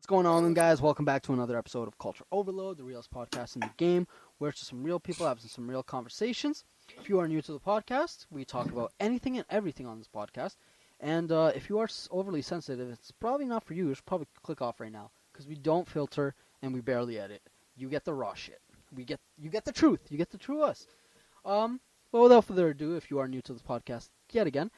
What's going on, guys? Welcome back to another episode of Culture Overload, the realest podcast in the game, where it's just some real people having some real conversations. If you are new to the podcast, we talk about anything and everything on this podcast. And if you are overly sensitive, it's probably not for you. You should probably click off right now because we don't filter and we barely edit. You get the raw shit. You get the truth. You get the true us. Well, without further ado, if you are new to this podcast yet again,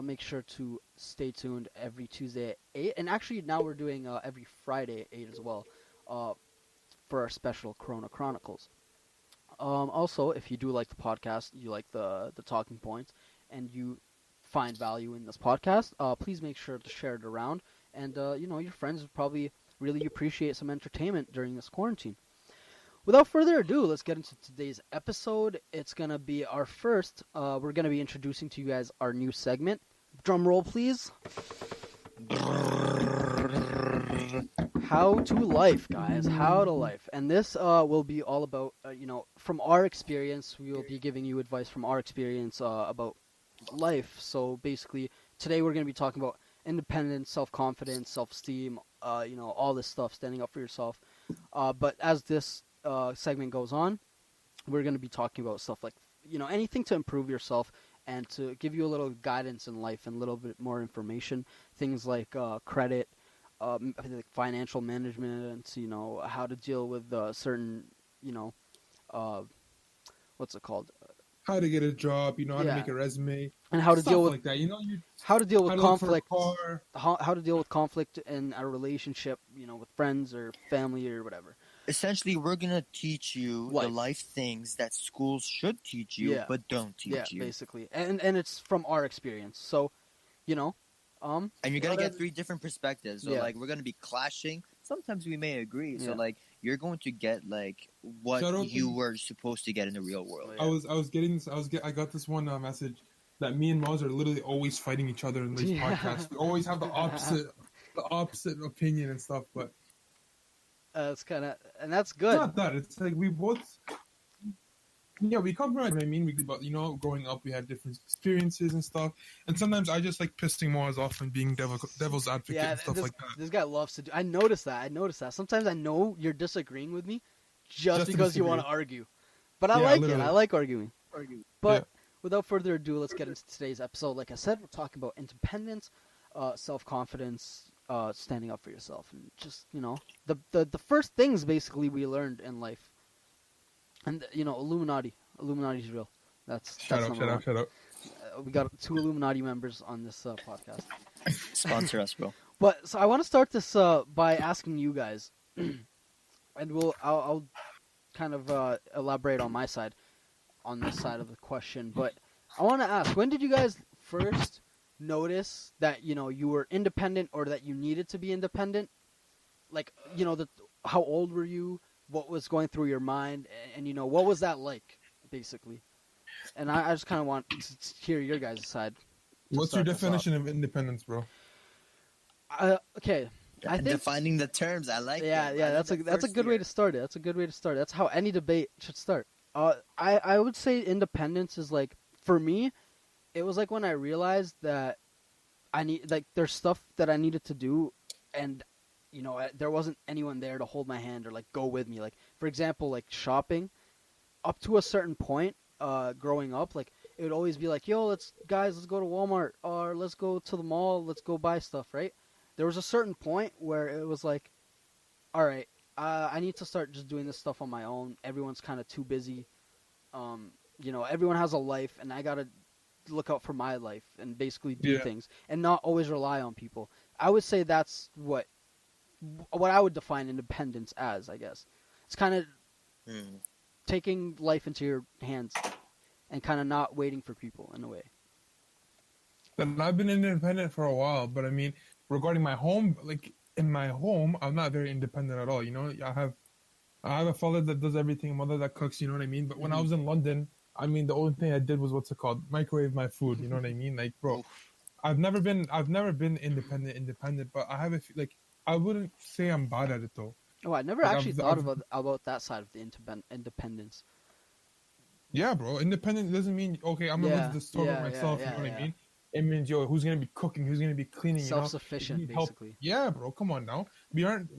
make sure to stay tuned every Tuesday at 8. And actually, now we're doing every Friday at 8 as well for our special Corona Chronicles. Also, if you do like the podcast, you like the talking points, and you find value in this podcast, please make sure to share it around. And, your friends would probably really appreciate some entertainment during this quarantine. Without further ado, let's get into today's episode. It's going to be our first. We're going to be introducing to you guys our new segment. Drum roll, please. How to life, guys. How to life. And this will be all about, from our experience. We will be giving you advice from our experience about life. So basically, today we're going to be talking about independence, self-confidence, self-esteem, all this stuff, standing up for yourself. But as this segment goes on, we're going to be talking about stuff like, anything to improve yourself and to give you a little guidance in life and a little bit more information. Things like credit, like financial management, how to deal with certain, what's it called? How to get a job, how to make a resume, and how to stuff deal with like that. How to deal with conflict. Car. How to deal with conflict in a relationship, with friends or family or whatever. Essentially, we're going to teach you the life things that schools should teach you, but don't teach you. Yeah, basically. And it's from our experience. So, and you're going to get 3 different perspectives. So, we're going to be clashing. Sometimes we may agree. Yeah. So, you're going to get, what you were supposed to get in the real world. Yeah. I got this one message that me and Maz are literally always fighting each other in these podcasts. We always have the opposite opinion and stuff, but it's kind of, and that's good. It's not that. It's like we both, we come from, growing up, we had different experiences and stuff. And sometimes I just like pissing Maz off and being devil's advocate and stuff like that. This guy loves to do. I noticed that. Sometimes I know you're disagreeing with me just because you want to argue. But I like literally. It. I like arguing. But without further ado, let's get into today's episode. Like I said, we're talking about independence, self-confidence, standing up for yourself, and just the first things basically we learned in life. And Illuminati's real. Shut up. We got 2 Illuminati members on this podcast. Sponsor us, bro. But so I want to start this by asking you guys, and I'll kind of elaborate on my side, on this side of the question. But I want to ask, when did you guys first notice that you were independent or that you needed to be independent? Like how old were you? What was going through your mind? And what was that like, basically? And I just kind of want to hear your guys' side. What's your definition of independence, bro? Okay. I think defining the terms. I like that. Yeah, that's a good way to start it. That's how any debate should start. I would say independence is like, for me, it was like when I realized that there's stuff that I needed to do, and there wasn't anyone there to hold my hand or go with me. Like, for example, shopping. Up to a certain point, growing up, it would always be like, yo, let's go to Walmart, or let's go to the mall, let's go buy stuff, right? There was a certain point where it was like, all right, I need to start just doing this stuff on my own. Everyone's kind of too busy. Everyone has a life, and I got to look out for my life and basically do things and not always rely on people. I would say that's what I would define independence as, I guess. It's kind of taking life into your hands and kind of not waiting for people in a way. And I've been independent for a while, but I mean, regarding my home, in my home, I'm not very independent at all. I have a father that does everything, a mother that cooks. You know what I mean? But when I was in London, I mean, the only thing I did was microwave my food. You know what I mean? Bro, I've never been independent, but I have I wouldn't say I'm bad at it though. Oh, I never actually thought about that side of the independence. Yeah, bro. Independent doesn't mean, okay, I'm going to the store by myself. You know what I mean? it means, yo, who's gonna be cooking, who's gonna be cleaning, you know? If you Self-sufficient, need help, basically. yeah, bro, come on now. We aren't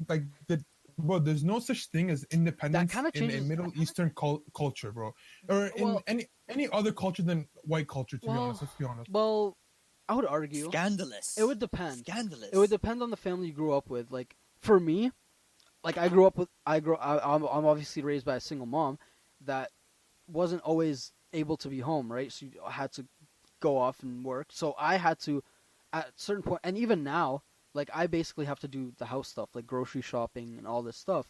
like the bro. There's no such thing as That independence kind of in a changes. Middle Eastern culture, bro, or in Well, any other culture than white culture. To be well, honest, let's be honest. well. I would argue it Scandalous. would depend. Scandalous. It would depend on the family you grew up with. Like for me, like I grew up with. I'm obviously raised by a single mom that wasn't always able to be home, right? So you had to go off and work. So I had to, at a certain point, and even now, like I basically have to do the house stuff, like grocery shopping and all this stuff.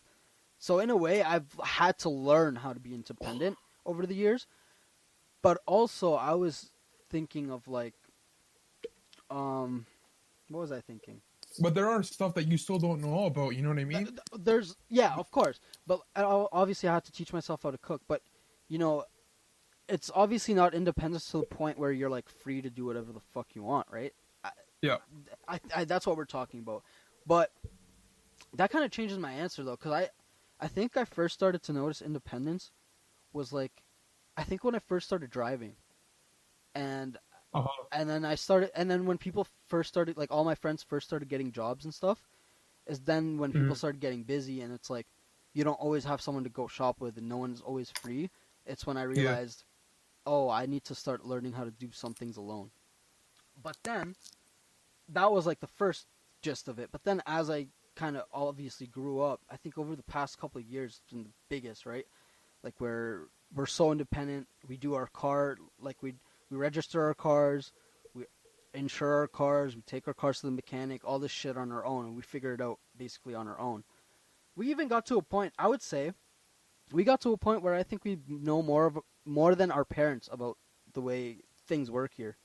So in a way, I've had to learn how to be independent over the years. But also, I was thinking of like, what was I thinking? But there are stuff that you still don't know about. You know what I mean? There's yeah, of course, but obviously I had to teach myself how to cook. But you know, it's obviously not independence to the point where you're like free to do whatever the fuck you want, right? Yeah. That's what we're talking about. But that kind of changes my answer though, because I think I first started to notice independence was like, I think when I first started driving, and and then and then when people first started, like all my friends first started getting jobs and stuff, is then when people started getting busy, and it's like, you don't always have someone to go shop with, and no one's always free. It's when I realized, oh, I need to start learning how to do some things alone. But then, that was like the first gist of it. But then as I kind of obviously grew up, I think over the past couple of years, it's been the biggest, right? Like we're so independent. We do our car, like we register our cars, we insure our cars, we take our cars to the mechanic, all this shit on our own, and we figure it out basically on our own. We even got to a point, I would say, we got to a point where I think we know more than our parents about the way things work here.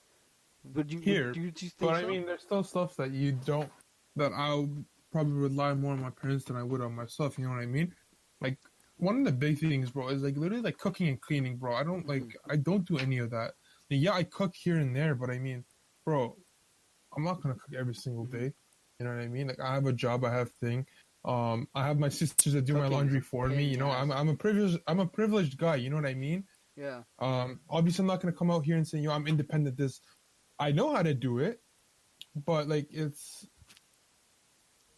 Do you think but so? I mean, there's still stuff that you don't. That I'll probably rely more on my parents than I would on myself. You know what I mean? Like one of the big things, bro, is like literally like cooking and cleaning, bro. I don't do any of that. Yeah, I cook here and there, but I mean, bro, I'm not gonna cook every single day. You know what I mean? Like I have a job, I have thing. I have my sisters that do my laundry for me. You know, I'm a privileged guy. You know what I mean? Yeah. Obviously, I'm not gonna come out here and say, I'm independent. I know how to do it, but like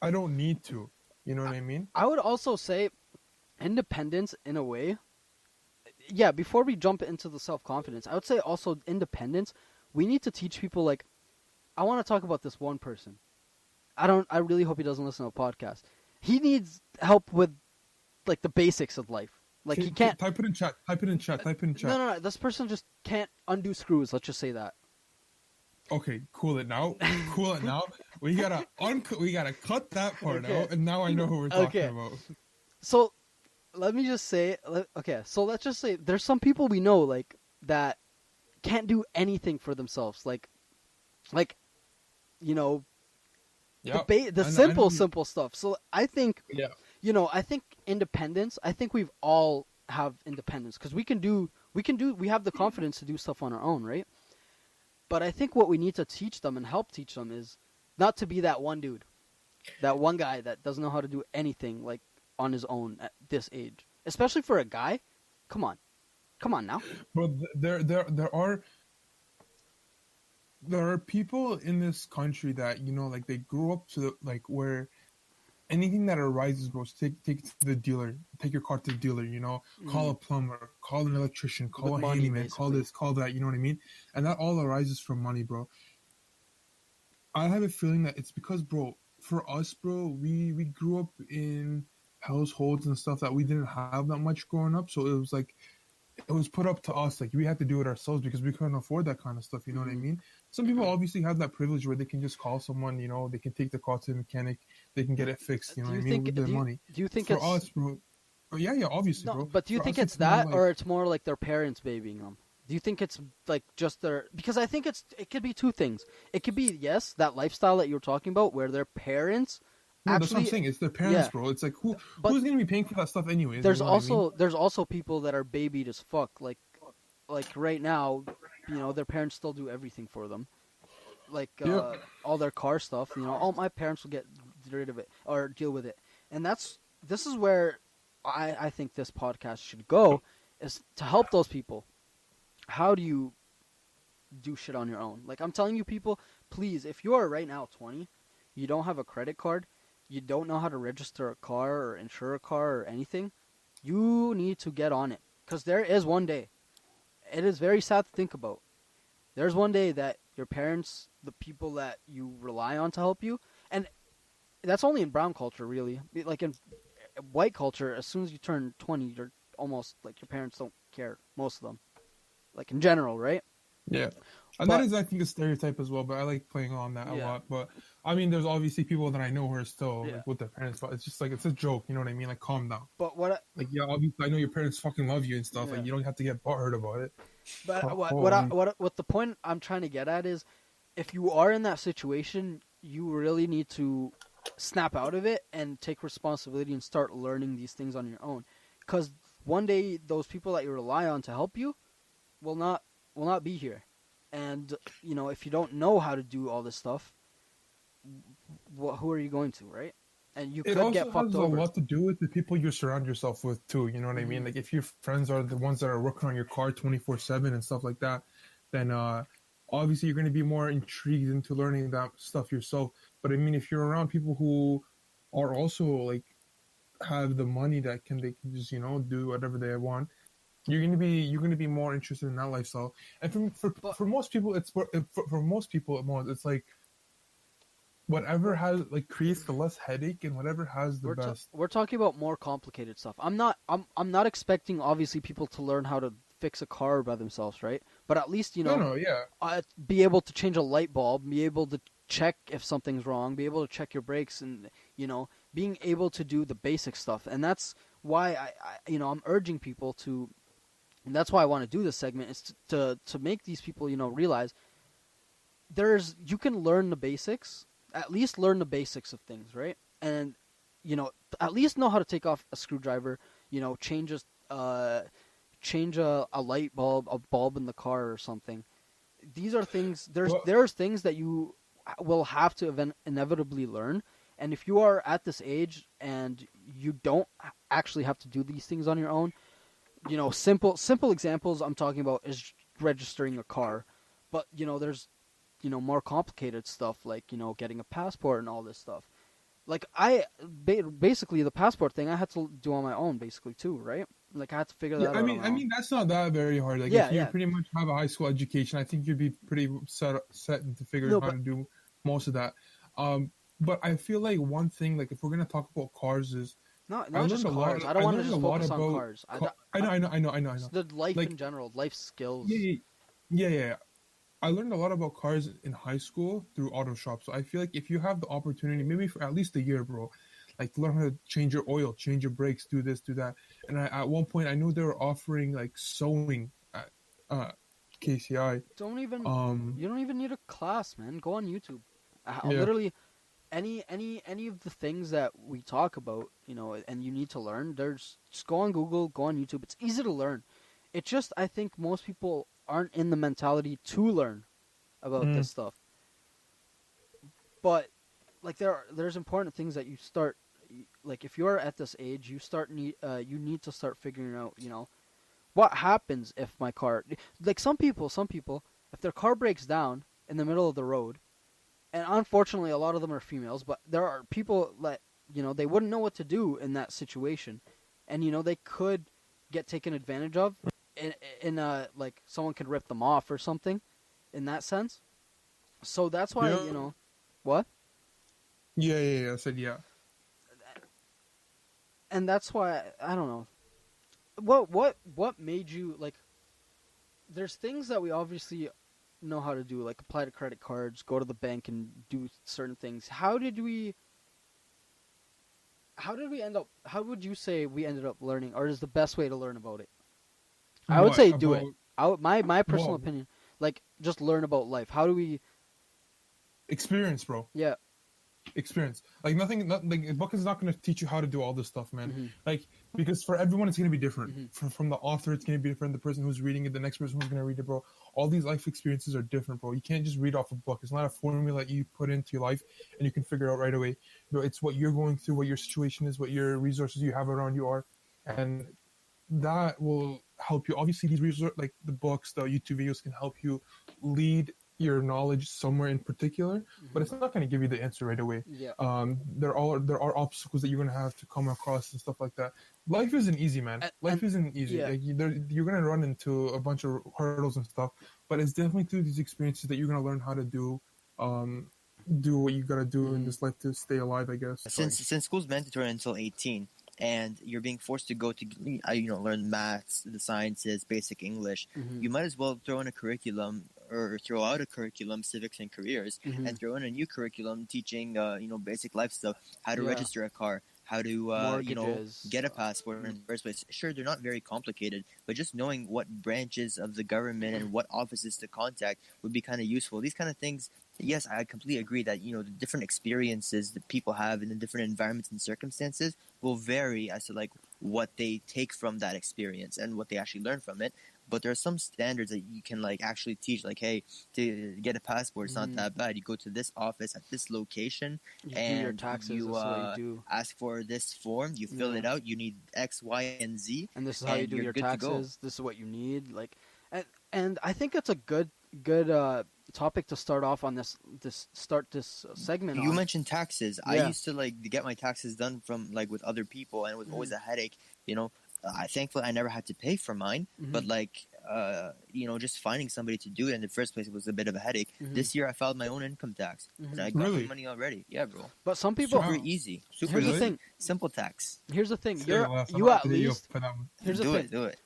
I don't need to. You know what I mean? I would also say independence in a way. Yeah, before we jump into the self-confidence, I would say also independence. We need to teach people, like, I want to talk about this one person. I really hope he doesn't listen to a podcast. He needs help with, like, the basics of life. Like, he can't... Type it in chat. No. This person just can't undo screws. Let's just say that. Okay, cool it now. We gotta cut that part out, and now I know who we're talking about. So, let me just say, so let's just say there's some people we know, like, that can't do anything for themselves. Like, you know, the simple stuff. So I think, I think independence, I think we've all have independence because we have the confidence to do stuff on our own, right? But I think what we need to teach them and help teach them is not to be that one dude, that one guy that doesn't know how to do anything, like, on his own at this age, especially for a guy. Come on now. But there are people in this country that like they grew up to like where anything that arises, bro, take it to the dealer, take your car to the dealer. Call a plumber, call an electrician, call a handyman, call this, call that. You know what I mean? And that all arises from money, bro. I have a feeling that it's because, bro, for us, bro, we grew up in households and stuff that we didn't have that much growing up, so it was put up to us, like we had to do it ourselves because we couldn't afford that kind of stuff. You know what I mean? Some people obviously have that privilege where they can just call someone, they can take the car to the mechanic, they can get it fixed. You know what I mean? With their money. Do you think for us, bro? Yeah, obviously, bro. But do you think it's that, or it's more like their parents babying them? Do you think it's like just their? Because I think it could be two things. It could be, yes, that lifestyle that you were talking about, where their parents. No, that's what I'm saying. It's their parents, bro. It's like who's gonna be paying for that stuff anyways? There's also people that are babied as fuck. Like right now, their parents still do everything for them, like all their car stuff. Oh, my parents will get rid of it or deal with it, and this is where I think this podcast should go, is to help those people. How do you do shit on your own. Like, I'm telling you, people, please, if you are right now 20, you don't have a credit card, you don't know how to register a car or insure a car or anything, you need to get on it. Because there is one day, it is very sad to think about. There's one day that your parents, the people that you rely on to help you, and that's only in brown culture, really. Like in white culture, as soon as you turn 20, you're almost like your parents don't care, most of them. Like in general, right? Yeah. And But that is, I think, a stereotype as well, but I like playing on that a Yeah. lot. But I mean, there's obviously people that I know who are still Yeah. like with their parents, but it's just like, it's a joke, you know what I mean? Like, calm down. but what Like, yeah, obviously, I know your parents fucking love you and stuff. Yeah. Like, you don't have to get butthurt about it. But Holy. what the point I'm trying to get at is, if you are in that situation, you really need to snap out of it and take responsibility and start learning these things on your own. Because one day those people that you rely on to help you will not be here, and if you don't know how to do all this stuff, who are you going to, right? And you It could get also fucked has a over. lot to do with the people you surround yourself with too. You know what I mean? Mhm. Like if your friends are the ones that are working on your car 24/7 and stuff like that, then obviously you're going to be more intrigued into learning that stuff yourself. But I mean, if you're around people who are also like have the money that they can just do whatever they want, you're gonna be more interested in that lifestyle. And But for most people, for most people, it's like whatever has like creates the less headache and whatever has the best. we're talking about more complicated stuff. I'm not expecting obviously people to learn how to fix a car by themselves, right? But at least No, yeah. be able to change a light bulb, be able to check if something's wrong, be able to check your brakes, and being able to do the basic stuff. And that's why I'm urging people to, and that's why I want to do this segment, is to make these people realize you can learn the basics, at least learn the basics of things, right? And at least know how to take off a screwdriver, change a light bulb, a bulb in the car or something. These are things. Well, There's things that you will have to inevitably learn. And if you are at this age and you don't actually have to do these things on your own, simple examples I'm talking about is registering a car. But there's more complicated stuff like getting a passport and all this stuff. Like basically the passport thing I had to do on my own basically too, right? Like I had to figure yeah, that I out mean, on my I own. mean that's not that very hard. Like Yeah, if you yeah. pretty much have a high school education, I think you'd be pretty set into figuring No, out how but to do most of that. But I feel like one thing, like if we're gonna talk about cars, is not I just learned a lot. cars. I don't I want to learned a just lot focus on about. cars. I know. Just the life Like in general, life skills. yeah. I learned a lot about cars in high school through auto shops. So I feel like if you have the opportunity, maybe for at least a year, bro, like to learn how to change your oil, change your brakes, do this, do that. And at one point, I knew they were offering like sewing at uh, KCI. You don't even need a class, man. Go on YouTube. Yeah, Literally any of the things that we talk about, and you need to learn. There's just go on Google, go on YouTube. It's easy to learn. It's just I think most people aren't in the mentality to learn about mm, this stuff. But like there's important things that you start, like if you're at this age, you need to start figuring out, what happens if my car, like some people if their car breaks down in the middle of the road, and unfortunately a lot of them are females, but there are people that they wouldn't know what to do in that situation, and they could get taken advantage of like someone could rip them off or something in that sense. So that's why yeah, what yeah. I said yeah. and that's why I don't know what made you like. There's things that we obviously know how to do, like apply to credit cards, go to the bank, and do certain things. How did we end up? How would you say we ended up learning, or is the best way to learn about it? I would What say do it. about My personal what opinion, like just learn about life. How do we? experience, bro? Yeah. Experience. Like nothing. Like a book is not going to teach you how to do all this stuff, man. Mm-hmm. Like because for everyone it's going to be different. Mm-hmm. From the author, it's going to be different. The person who's reading it, the next person who's going to read it, bro. All these life experiences are different, bro. You can't just read off a book. It's not a formula you put into your life and you can figure out right away. Bro, it's what you're going through, what your situation is, what your resources you have around you are, and that will help you. Obviously, these resources, like the books, the YouTube videos, can help you lead your knowledge somewhere in particular, but it's not going to give you the answer right away. Yeah. There are obstacles that you're going to have to come across and stuff like that. Life isn't easy, man. Life isn't easy. Yeah. Like you're going to run into a bunch of hurdles and stuff, but it's definitely through these experiences that you're going to learn how to do what you got to do in this life to stay alive, I guess. Since school's mandatory until 18, and you're being forced to go to learn maths, the sciences, basic English, you might as well throw in a curriculum or throw out a curriculum, civics and careers, and throw in a new curriculum teaching basic life stuff, how to register a car, how to get a passport in the first place. Sure, they're not very complicated, but just knowing what branches of the government and what offices to contact would be kind of useful. These kind of things. Yes, I completely agree that the different experiences that people have in the different environments and circumstances will vary as to like what they take from that experience and what they actually learn from it. But there are some standards that you can like actually teach, like, hey, to get a passport, it's not that bad. You go to this office at this location, and do your taxes, you ask for this form. You fill it out. You need X, Y, and Z, and this is how you do your taxes. This is what you need. Like, and I think it's a good topic to start off on this segment. You mentioned taxes. I used to like get my taxes done from like with other people, and it was always a headache. Thankfully I never had to pay for mine, but like just finding somebody to do it in the first place was a bit of a headache. This year I filed my own income tax, and I got my money already. Yeah, bro. But some people super easy, super easy. The thing. Simple tax. Here's the thing. You at least. Here's the thing. Do it.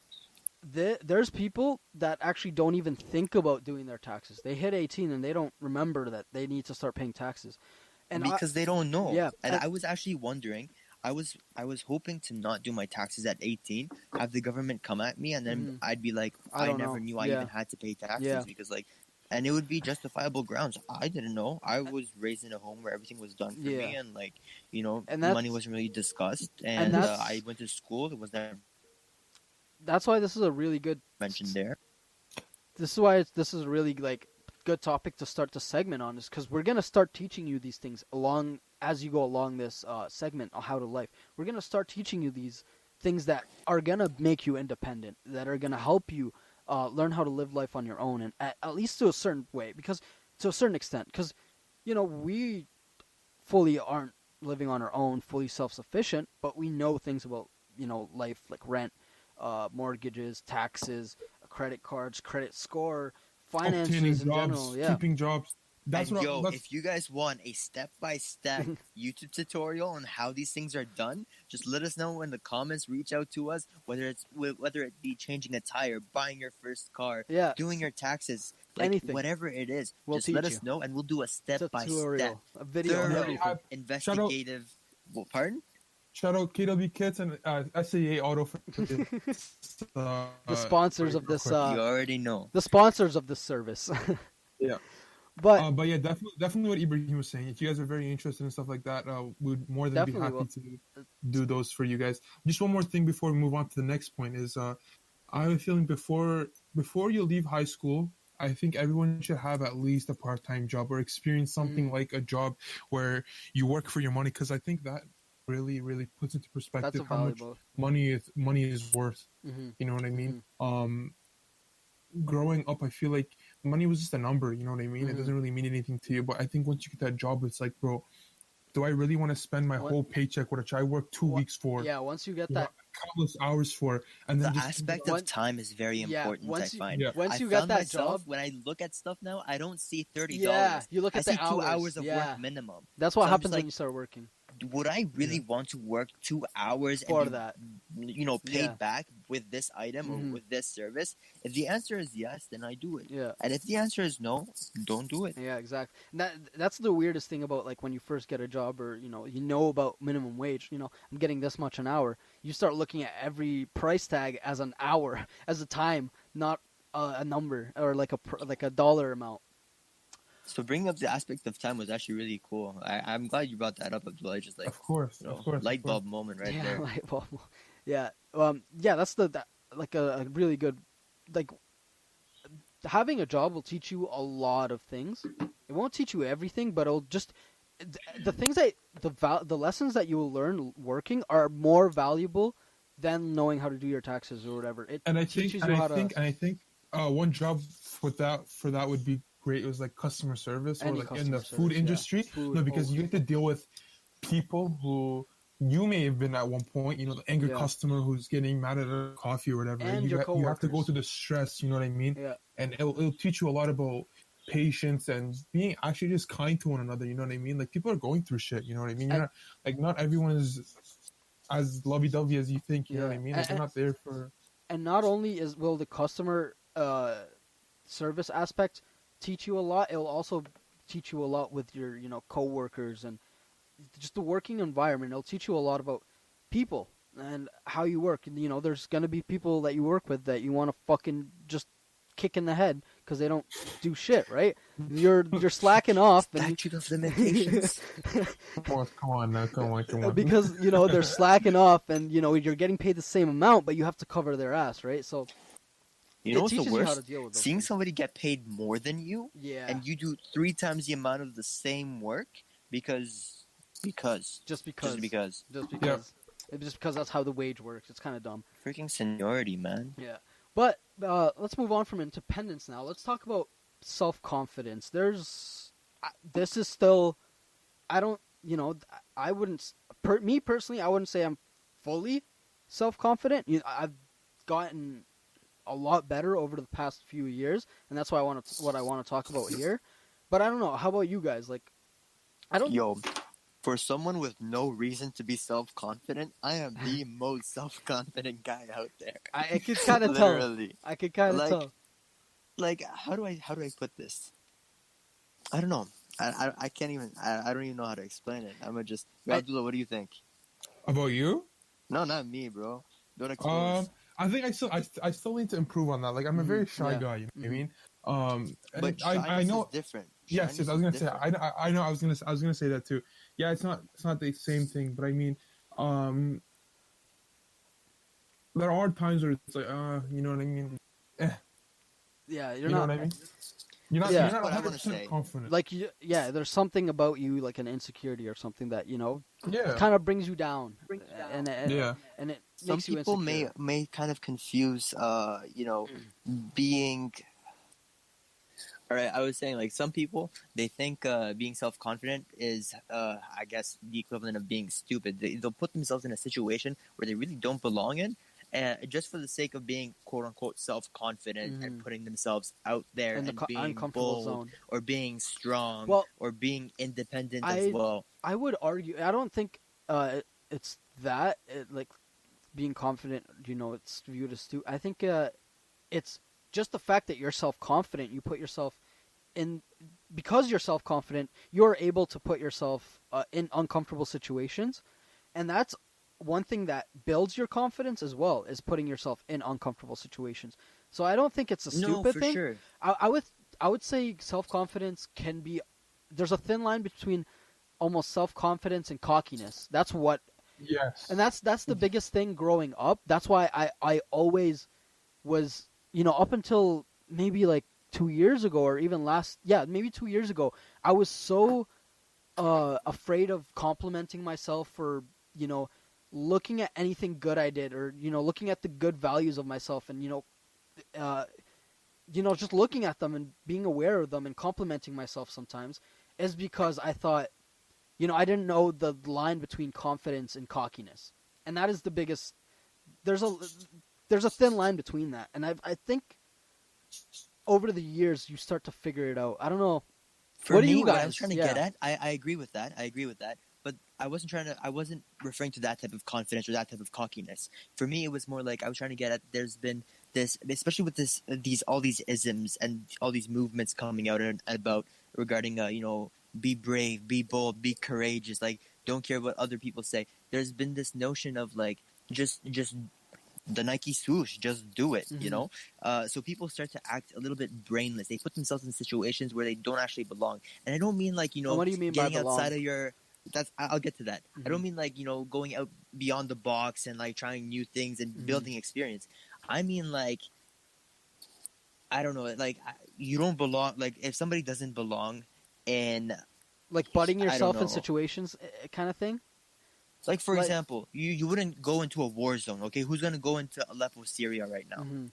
There's people that actually don't even think about doing their taxes. They hit 18 and they don't remember that they need to start paying taxes, and because they don't know. Yeah, and I was actually wondering. I was hoping to not do my taxes at 18, have the government come at me, and then I'd be like, I never knew I even had to pay taxes because like, and it would be justifiable grounds. I didn't know. I was raised in a home where everything was done for me, and like, and money wasn't really discussed. And I went to school. It was never. That's why this is a really good mentioned there. This is why this is a really like good topic to start the segment on, is because we're gonna start teaching you these things as you go along this segment on how to life. We're gonna start teaching you these things that are gonna make you independent, that are gonna help you learn how to live life on your own, and at least to a certain way, because to a certain extent, because we fully aren't living on our own, fully self-sufficient, but we know things about life, like rent, mortgages, taxes, credit cards, credit score, finances in general. Yeah, keeping jobs. If you guys want a step-by-step YouTube tutorial on how these things are done, just let us know in the comments. Reach out to us, whether it be changing a tire, buying your first car, doing your taxes, like anything, whatever it is. We'll just let us know, and we'll do a step-by-step, a video, thorough, investigative. Pardon? Shout out KW Kits and SAA Auto for the sponsors of this. You already know the sponsors of this service. Yeah. But yeah, definitely what Ibrahim was saying. If you guys are very interested in stuff like that, we'd more than be happy to do those for you guys. Just one more thing before we move on to the next point is, I have a feeling before you leave high school, I think everyone should have at least a part-time job or experience something like a job where you work for your money, because I think that really, really puts into perspective how much money is worth. You know what I mean? Growing up, I feel like money was just a number, you know what I mean? It doesn't really mean anything to you. But I think once you get that job, it's like, bro, do I really want to spend my whole paycheck, which I work 2 weeks for? Yeah, once you get that, countless hours for, and then the aspect of time is very important. I find. Once you get that job, when I look at stuff now, I don't see $30. Yeah, you look at I the see 2 hours of work minimum. That's what happens when you start working. Would I really want to work 2 hours for and that? Paid back with this item or with this service? If the answer is yes, then I do it. Yeah. And if the answer is no, don't do it. Yeah, exactly. And that's the weirdest thing about like when you first get a job, or you know about minimum wage. I'm getting this much an hour. You start looking at every price tag as an hour, as a time, not a number or like a dollar amount. So bringing up the aspect of time was actually really cool. I'm glad you brought that up, Abdullah. I just like, of course, light bulb moment right there. Light bulb. Yeah. That's like a really good, like, having a job will teach you a lot of things. It won't teach you everything, but it'll just the things that the lessons that you will learn working are more valuable than knowing how to do your taxes or whatever. I think one job for that would be great. It was like customer service or Any like in the customer food service, yeah. industry. Food. No, because you have to deal with people who you may have been at one point. You know, the angry Yeah. customer who's getting mad at a coffee or whatever. Right? And your You have to go coworkers. through the stress. You know what I mean? Yeah. And it'll teach you a lot about patience and being actually just kind to one another. You know what I mean? Like people are going through shit. You know what I mean? You're And, not like not everyone is as lovey-dovey as you think. You know what yeah. I mean? Like they're not there for. And not only will the customer service aspect teach you a lot, it will also teach you a lot with your coworkers and just the working environment. It'll teach you a lot about people and how you work. And there's gonna be people that you work with that you want to fucking just kick in the head because they don't do shit, right? You're slacking off and Statute of limitations. Come on now, come on. because they're slacking off and you're getting paid the same amount, but you have to cover their ass, right? So You know it what's the teaches you how to worst? deal with those Seeing things. somebody get paid more than you, Yeah, and you do 3 times the amount of the same work because just because Yeah. just because that's how the wage works. It's kind of dumb. freaking seniority, man. Yeah, but let's move on from independence now. Let's talk about self-confidence. This is still, I don't, I wouldn't, me personally, I wouldn't say I'm fully self-confident. I've gotten a lot better over the past few years, and that's why what I want to talk about here. But I don't know. How about you guys? Like, I don't. Yo, for someone with no reason to be self-confident, I am the most self-confident guy out there. I could kind of tell. Literally. I could kind of Like- tell. Like, how do I put this? I don't know. I can't even. I don't even know how to explain it. I'm gonna just. Abdullah, what do you think? About you? No, not me, bro. Don't expose. I think I still need to improve on that. Like I'm a very shy Yeah. guy. You know what I mean? And But I shyness know. is different. Yes, Shyness I was is gonna say. different. I know. I was gonna say that too. Yeah, it's not the same thing. But I mean, there are times where it's like, you know what I mean? Yeah, you're You know not. what I mean? You're not. Yeah. You're not What I wanna 100% say. confident. Like, there's something about you, like an insecurity or something that Yeah. kind of brings you down, and Yeah. and it Some makes you people insecure. may kind of confuse, being. All right, I was saying like some people they think being self-confident is I guess the equivalent of being stupid. They'll put themselves in a situation where they really don't belong in, just for the sake of being quote unquote self-confident and putting themselves out there in the and being uncomfortable bold zone. or being strong Well, or being independent I- as well. I would argue. I don't think it's that like being confident. It's viewed as stupid. I think it's just the fact that you're self-confident. You put yourself in because you're self-confident. You're able to put yourself in uncomfortable situations, and that's one thing that builds your confidence as well. Is putting yourself in uncomfortable situations. So I don't think it's a No, stupid for thing. sure. I would say self-confidence can be. There's a thin line between almost self-confidence and cockiness. That's what, Yes. and that's the biggest thing growing up. That's why I always was, up until maybe like 2 years ago or even maybe 2 years ago, I was so afraid of complimenting myself for, looking at anything good I did or, looking at the good values of myself and, just looking at them and being aware of them and complimenting myself sometimes is because I thought, I didn't know the line between confidence and cockiness, and that is the biggest. There's a thin line between that, and I think over the years you start to figure it out. I don't know. For What do me, you what I guys- was trying to yeah. get at, I agree with that. I agree with that. But I wasn't referring to that type of confidence or that type of cockiness. For me, it was more like I was trying to get at. There's been this, especially with all these isms and all these movements coming out and about regarding, be brave, be bold, be courageous. Like, don't care what other people say. There's been this notion of like just the Nike swoosh, just do it, So people start to act a little bit brainless. They put themselves in situations where they don't actually belong. And I don't mean like, And what do you mean by getting belong? outside of your... I'll get to that. I don't mean like, going out beyond the box and like trying new things and building experience. I mean like, I don't know, like you don't belong. Like if somebody doesn't belong in... Like butting I don't yourself in know. situations, kind of thing. Like, for Like- example, you wouldn't go into a war zone, okay? Who's going to go into Aleppo, Syria right now? Mhm.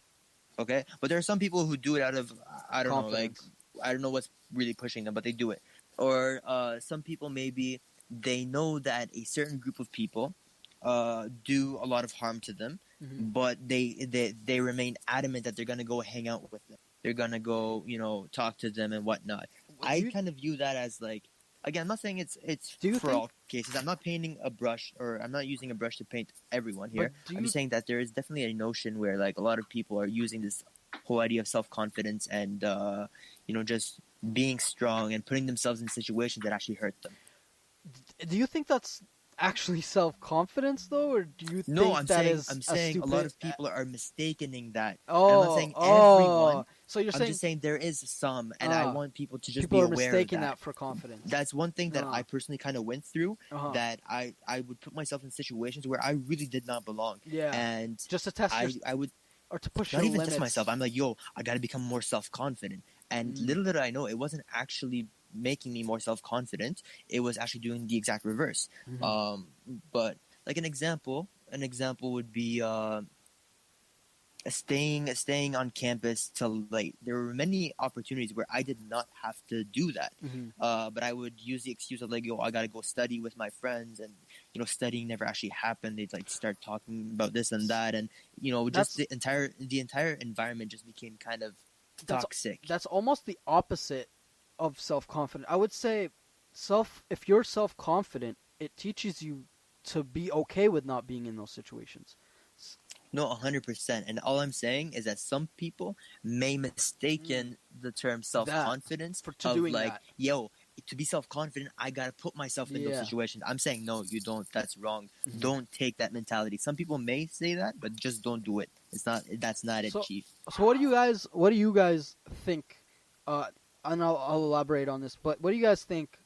Okay, but there are some people who do it out of, I don't know, like, Confidence. I don't know what's really pushing them, but they do it. Or some people, maybe they know that a certain group of people do a lot of harm to them, Mm-hmm. but they remain adamant that they're gonna go hang out with them. They're gonna go, talk to them and whatnot. Do I you kind of view that as like, again, I'm not saying it's do you for think? all cases. I'm not painting a brush, or I'm not using a brush to paint everyone But here. do I'm you just saying that there is definitely a notion where, like, a lot of people are using this whole idea of self-confidence and just being strong and putting themselves in situations that actually hurt them. do you think that's actually self confidence though, or do you No, think that is I'm a saying a lot stupid? of people are mistaking that. And I'm not Oh, saying oh. everyone. So you're I'm saying just saying there is some, and I want people to just people be are aware of mistaking that. that for confidence. That's one thing that I Uh, personally kind of went through, uh-huh. that I would put myself in situations where I really did not belong. Yeah. And Just to test your I would or to push not your even test limits. myself. I'm like, yo, I got to become more self confident. And Mm. little did I know, it wasn't actually making me more self confident. It was actually doing the exact reverse. Mm-hmm. But like an example would be staying on campus till late. There were many opportunities where I did not have to do that, Mm-hmm. but I would use the excuse of, like, yo, I gotta go study with my friends, and studying never actually happened. They'd like start talking about this and that, and just That's the entire environment just became kind of that's toxic. that's almost the opposite of self confident. I would say if you're self confident, it teaches you to be okay with not being in those situations. No, 100%. And all I'm saying is that some people may Mm. mistaken the term self That confidence for to of, doing like, that. yo, to be self confident, I gotta put myself in those Yeah. situations. I'm saying no, you don't. That's wrong. Mm-hmm. Don't take that mentality. Some people may say that, but just don't do it. That's not it, So chief. so what do you guys think? Uh, and I'll elaborate on this. But what do you guys think?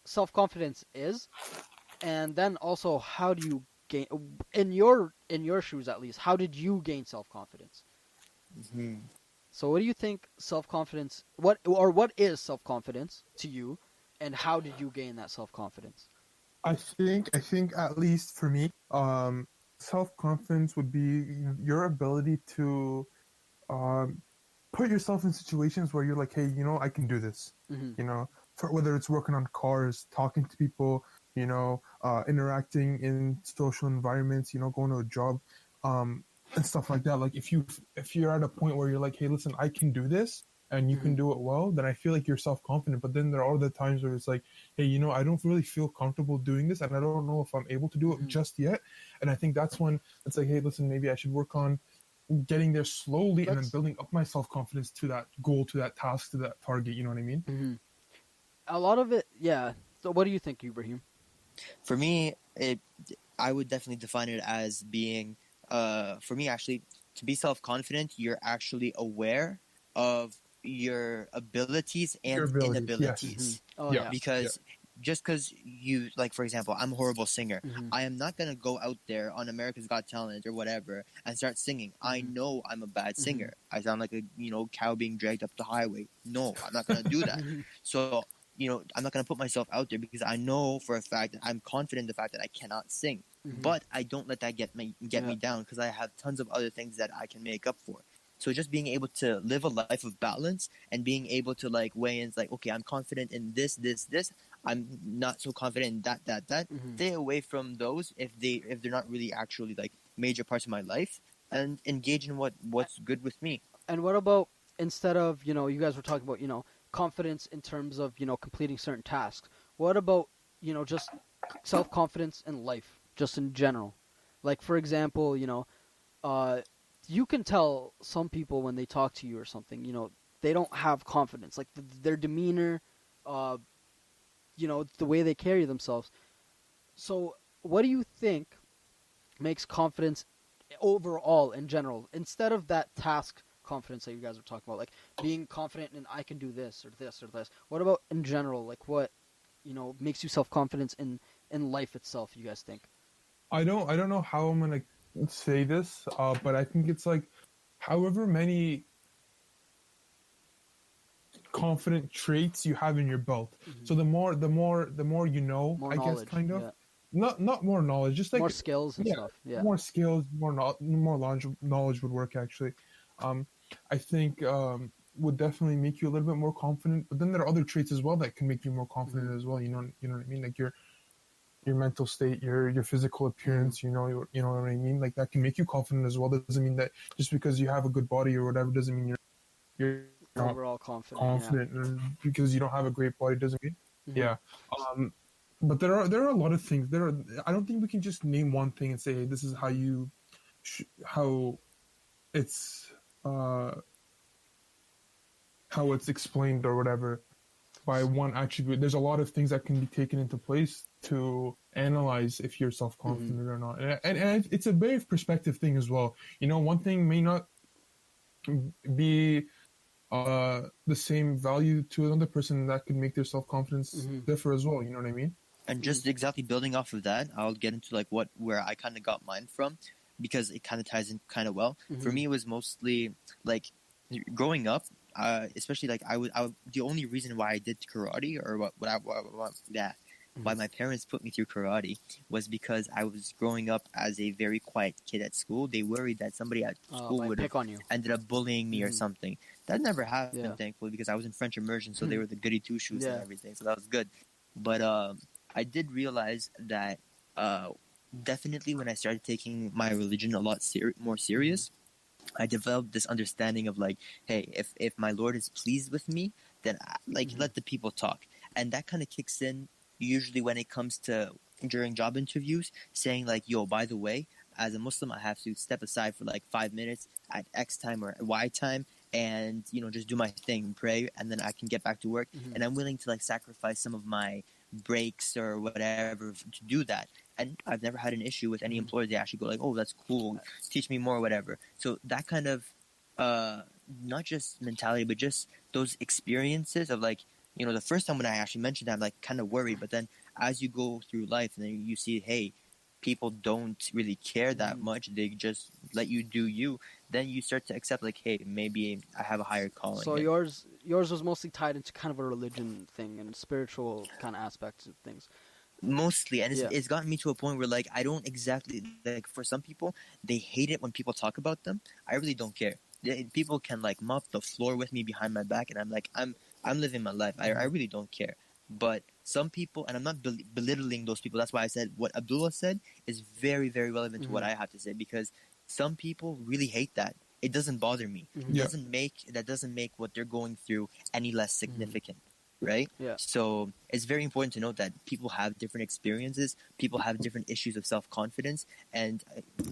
Self confidence is, and then also how do you gain in your shoes at least? How did you gain self confidence? Mm-hmm. So what do you think self confidence? What is self confidence to you, and how did you gain that self confidence? I think at least for me, self confidence would be your ability to um, put yourself in situations where you're like, hey, I can do this. Mm-hmm. For whether it's working on cars, talking to people, interacting in social environments, going to a job, and stuff like that. Like if you're at a point where you're like, hey, listen, I can do this, and you Mm-hmm. can do it well, then I feel like you're self confident. But then there are other times where it's like, hey, I don't really feel comfortable doing this, and I don't know if I'm able to do it Mm-hmm. just yet. And I think that's when it's like, hey, listen, maybe I should work on getting there slowly and then Let's. building up my self confidence to that goal, to that task, to that target. You know what I mean? Mm-hmm. A lot of it, yeah. So what do you think, Ibrahim? For me, I would definitely define it as being, for me, actually, to be self confident, you're actually aware of your abilities Your and abilities, yes. Mm-hmm. inabilities. Oh Yeah, yeah. yeah. Because just because you, like, for example, I'm a horrible singer, Mm-hmm. I am not going to go out there on America's Got Talent or whatever and start singing. I Mm-hmm. know I'm a bad Mm-hmm. singer. I sound like a cow being dragged up the highway. No, I'm not going to do that. So I'm not going to put myself out there because I know for a fact that I'm confident in the fact that I cannot sing. Mm-hmm. But I don't let that get me Yeah. down, because I have tons of other things that I can make up for. So just being able to live a life of balance and being able to, like, weigh in, like, okay, I'm confident in this. I'm not so confident in that. Mm-hmm. Stay away from those if they're not really actually, like, major parts of my life, and engage in what's good with me. And what about instead of you guys were talking about confidence in terms of completing certain tasks. What about just self confidence in life, just in general? Like for example, uh, you can tell some people when they talk to you or something, they don't have confidence. Like their demeanor, uh, the way they carry themselves. So, what do you think makes confidence overall in general, instead of that task confidence that you guys were talking about, like being confident in I can do this or this or this? What about in general, like what makes you self confidence in life itself? You guys think? I don't know how I'm gonna say this, but I think it's like, however many confident traits you have in your belt. Mm-hmm. So the more you know, More I guess, knowledge, kind of. yeah, Not more knowledge, just more like, skills and yeah, stuff, yeah. more skills, more knowledge would work actually. I think would definitely make you a little bit more confident. But then there are other traits as well that can make you more confident as well. You know what I mean? Like your mental state, your physical appearance. You know what I mean? Like that can make you confident as well. Doesn't mean that just because you have a good body or whatever doesn't mean you're not Overall confident. Yeah. confident. And because you don't have a great body doesn't mean Mhm. yeah. Um, but there are a lot of things. I don't think we can just name one thing and say, hey, this is how how it's uh how it's explained or whatever by one attribute. There's a lot of things that can be taken into place to analyze if you're self-confident or not, and it's a very perspective thing as well. One thing may not be the same value to another person. That could make their self-confidence differ as well. You know what I mean? And just exactly building off of that, I'll get into like where I kind of got mine from, because it kind of ties in kind of well. For me, it was mostly like growing up, especially like the only reason why I did karate, or why my parents put me through karate, was because I was growing up as a very quiet kid at school. They worried that somebody at school Might would have pick on you. ended up bullying me or something. That never happened, Yeah. thankfully, because I was in French immersion, so they were the goody two shoes and Yeah. everything. So that was good. But I did realize that definitely when I started taking my religion a lot more serious, I developed this understanding of like, hey, if my Lord is pleased with me, then let the people talk, and that kind of kicks in usually when it comes to during job interviews, saying like, yo, by the way, as a Muslim, I have to step aside for like 5 minutes at X time or Y time, and just do my thing, pray, and then I can get back to work, and I'm willing to like sacrifice some of my breaks or whatever to do that. And I've never had an issue with any employer. They actually go like, oh, that's cool, teach me more, whatever. So that kind of not just mentality, but just those experiences of like, the first time when I actually mentioned that, I'm like kind of worried, but then as you go through life and then you see, hey, people don't really care that much, they just let you do you, then you start to accept like, hey, maybe I have a higher calling. So yours was mostly tied into kind of a religion thing and spiritual kind of aspects of things. Mostly, and it's gotten me to a point where like I don't exactly like, for some people they hate it when people talk about them. I really don't care. People can like mop the floor with me behind my back, and I'm like, I'm living my life. I really don't care. But some people, and I'm not belittling those people. That's why I said what Abdullah said is very, very relevant to what I have to say, because some people really hate that. It doesn't bother me. That doesn't make what they're going through any less significant. Right? Yeah. So it's very important to note that people have different experiences, people have different issues of self-confidence, and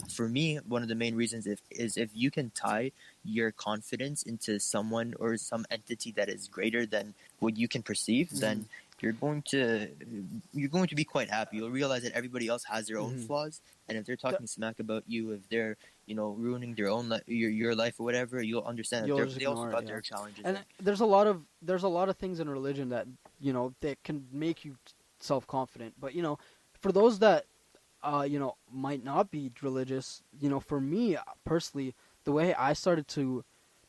for me, one of the main reasons is if you can tie your confidence into someone or some entity that is greater than what you can perceive, then you're going to be quite happy. You'll realize that everybody else has their own flaws, and if they're talking smack about you, if they're ruining their own your life or whatever, you'll understand that they also got their challenges. And there's a lot of things in religion that that can make you self-confident. But for those that might not be religious, for me personally, the way I started to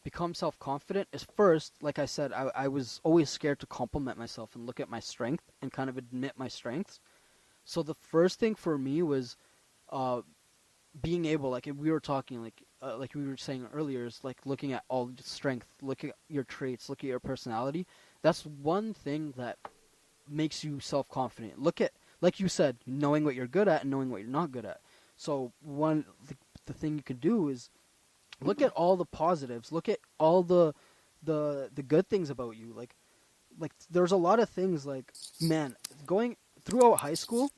become self-confident is, first, like I said, I was always scared to compliment myself and look at my strength and kind of admit my strengths. So the first thing for me was being able, like we were talking, like we were saying earlier, is like looking at all your strength, look at your traits, look at your personality. That's one thing that makes you self-confident. Look at, like you said, knowing what you're good at and knowing what you're not good at. So the thing you could do is look at all the positives. Look at all the good things about you. Like there's a lot of things. Like, man, going throughout high school,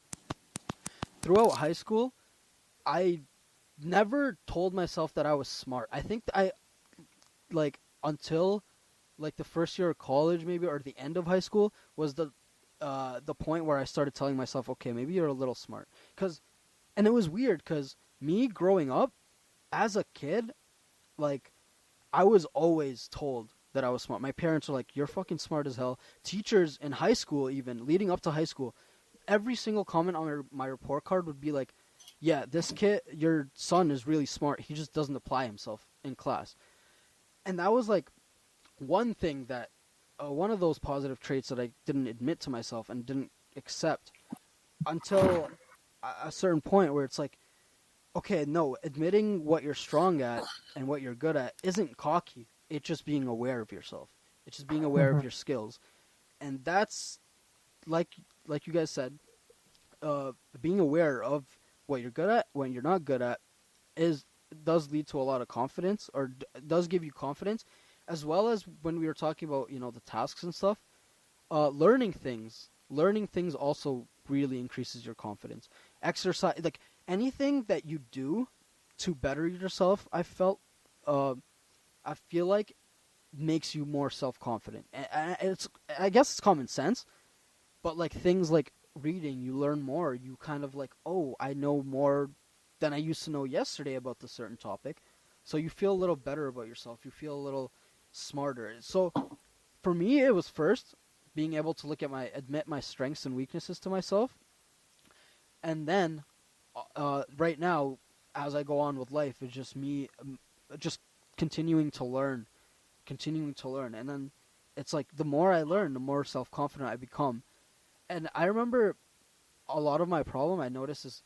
I never told myself that I was smart. I think until like the first year of college, maybe, or the end of high school, was the point where I started telling myself, okay, maybe you're a little smart. And it was weird because me growing up as a kid, like, I was always told that I was smart. My parents were like, you're fucking smart as hell. Teachers in high school, even leading up to high school, every single comment on my report card would be like, yeah, this kid, your son is really smart. He just doesn't apply himself in class. And that was like one thing that, one of those positive traits that I didn't admit to myself and didn't accept until a certain point where it's like, okay, no, admitting what you're strong at and what you're good at isn't cocky. It's just being aware of yourself. It's just being aware of Mhm. your skills, and that's like like you guys said, being aware of what you're good at, what you're not good at, is does lead to a lot of confidence, or does give you confidence, as well as when we were talking about the tasks and stuff. Learning things also really increases your confidence. Exercise, like anything that you do to better yourself, uh, I feel like makes you more self confident. And it's I guess it's common sense, but like things like reading, you learn more. You kind of like, oh, I know more than I used to know yesterday about this certain topic. So you feel a little better about yourself. You feel a little smarter. So for me, it was first being able to admit my strengths and weaknesses to myself, and then right now, as I go on with life, it's just me, just continuing to learn, and then it's like the more I learn, the more self confident I become. And I remember a lot of my problem I noticed is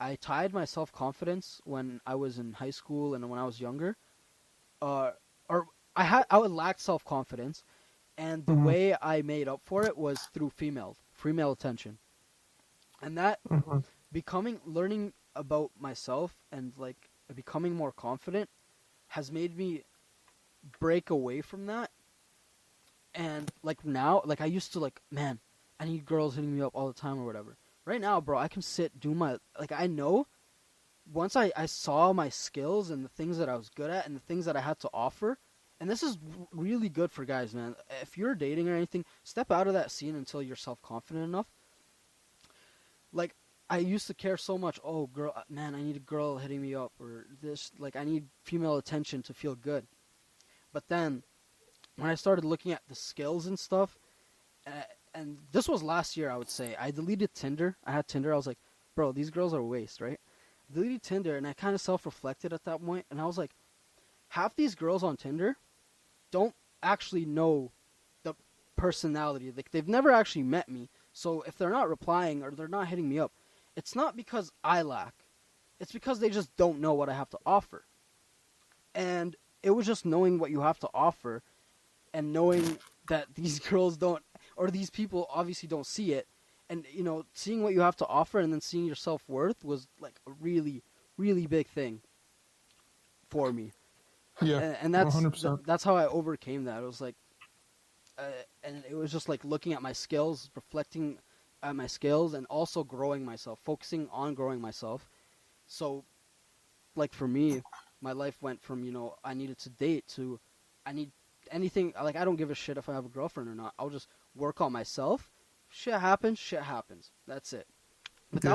I tied my self confidence when I was in high school and when I was younger, uh, or I would lack self confidence, and the Mhm. way I made up for it was through female attention, and that Mhm. learning about myself and like becoming more confident has made me break away from that. And like now, like I used to like, man, I need girls hitting me up all the time or whatever. Right now, bro, I can sit, do my, like, I know once I saw my skills and the things that I was good at and the things that I had to offer, and this is really good for guys, man. If you're dating or anything, step out of that scene until you're self confident enough. Like, I used to care so much. Oh, girl, man, I need a girl hitting me up, or this. Like, I need female attention to feel good. But then when I started looking at the skills and stuff, uh, and this was last year, I would say I deleted Tinder. I had Tinder. I was like, bro, these girls are a waste, right? I deleted Tinder, and I kind of self-reflected at that point, and I was like, half these girls on Tinder don't actually know the personality. Like they've never actually met me. So if they're not replying or they're not hitting me up, it's not because I lack. It's because they just don't know what I have to offer. And it was just knowing what you have to offer and knowing that these girls don't, or these people obviously don't see it, and seeing what you have to offer and then seeing your self-worth was like a really really big thing for me. Yeah, And 100%. that's how I overcame that. It was like uh, and it was just like looking at my skills, reflecting at my skills, and also growing myself, focusing on growing myself. So like for me, my life went from I needed to date to I need anything. Like I don't give a shit if I have a girlfriend or not. I'll just work on myself. Shit happens. Shit happens. That's it. But Yeah.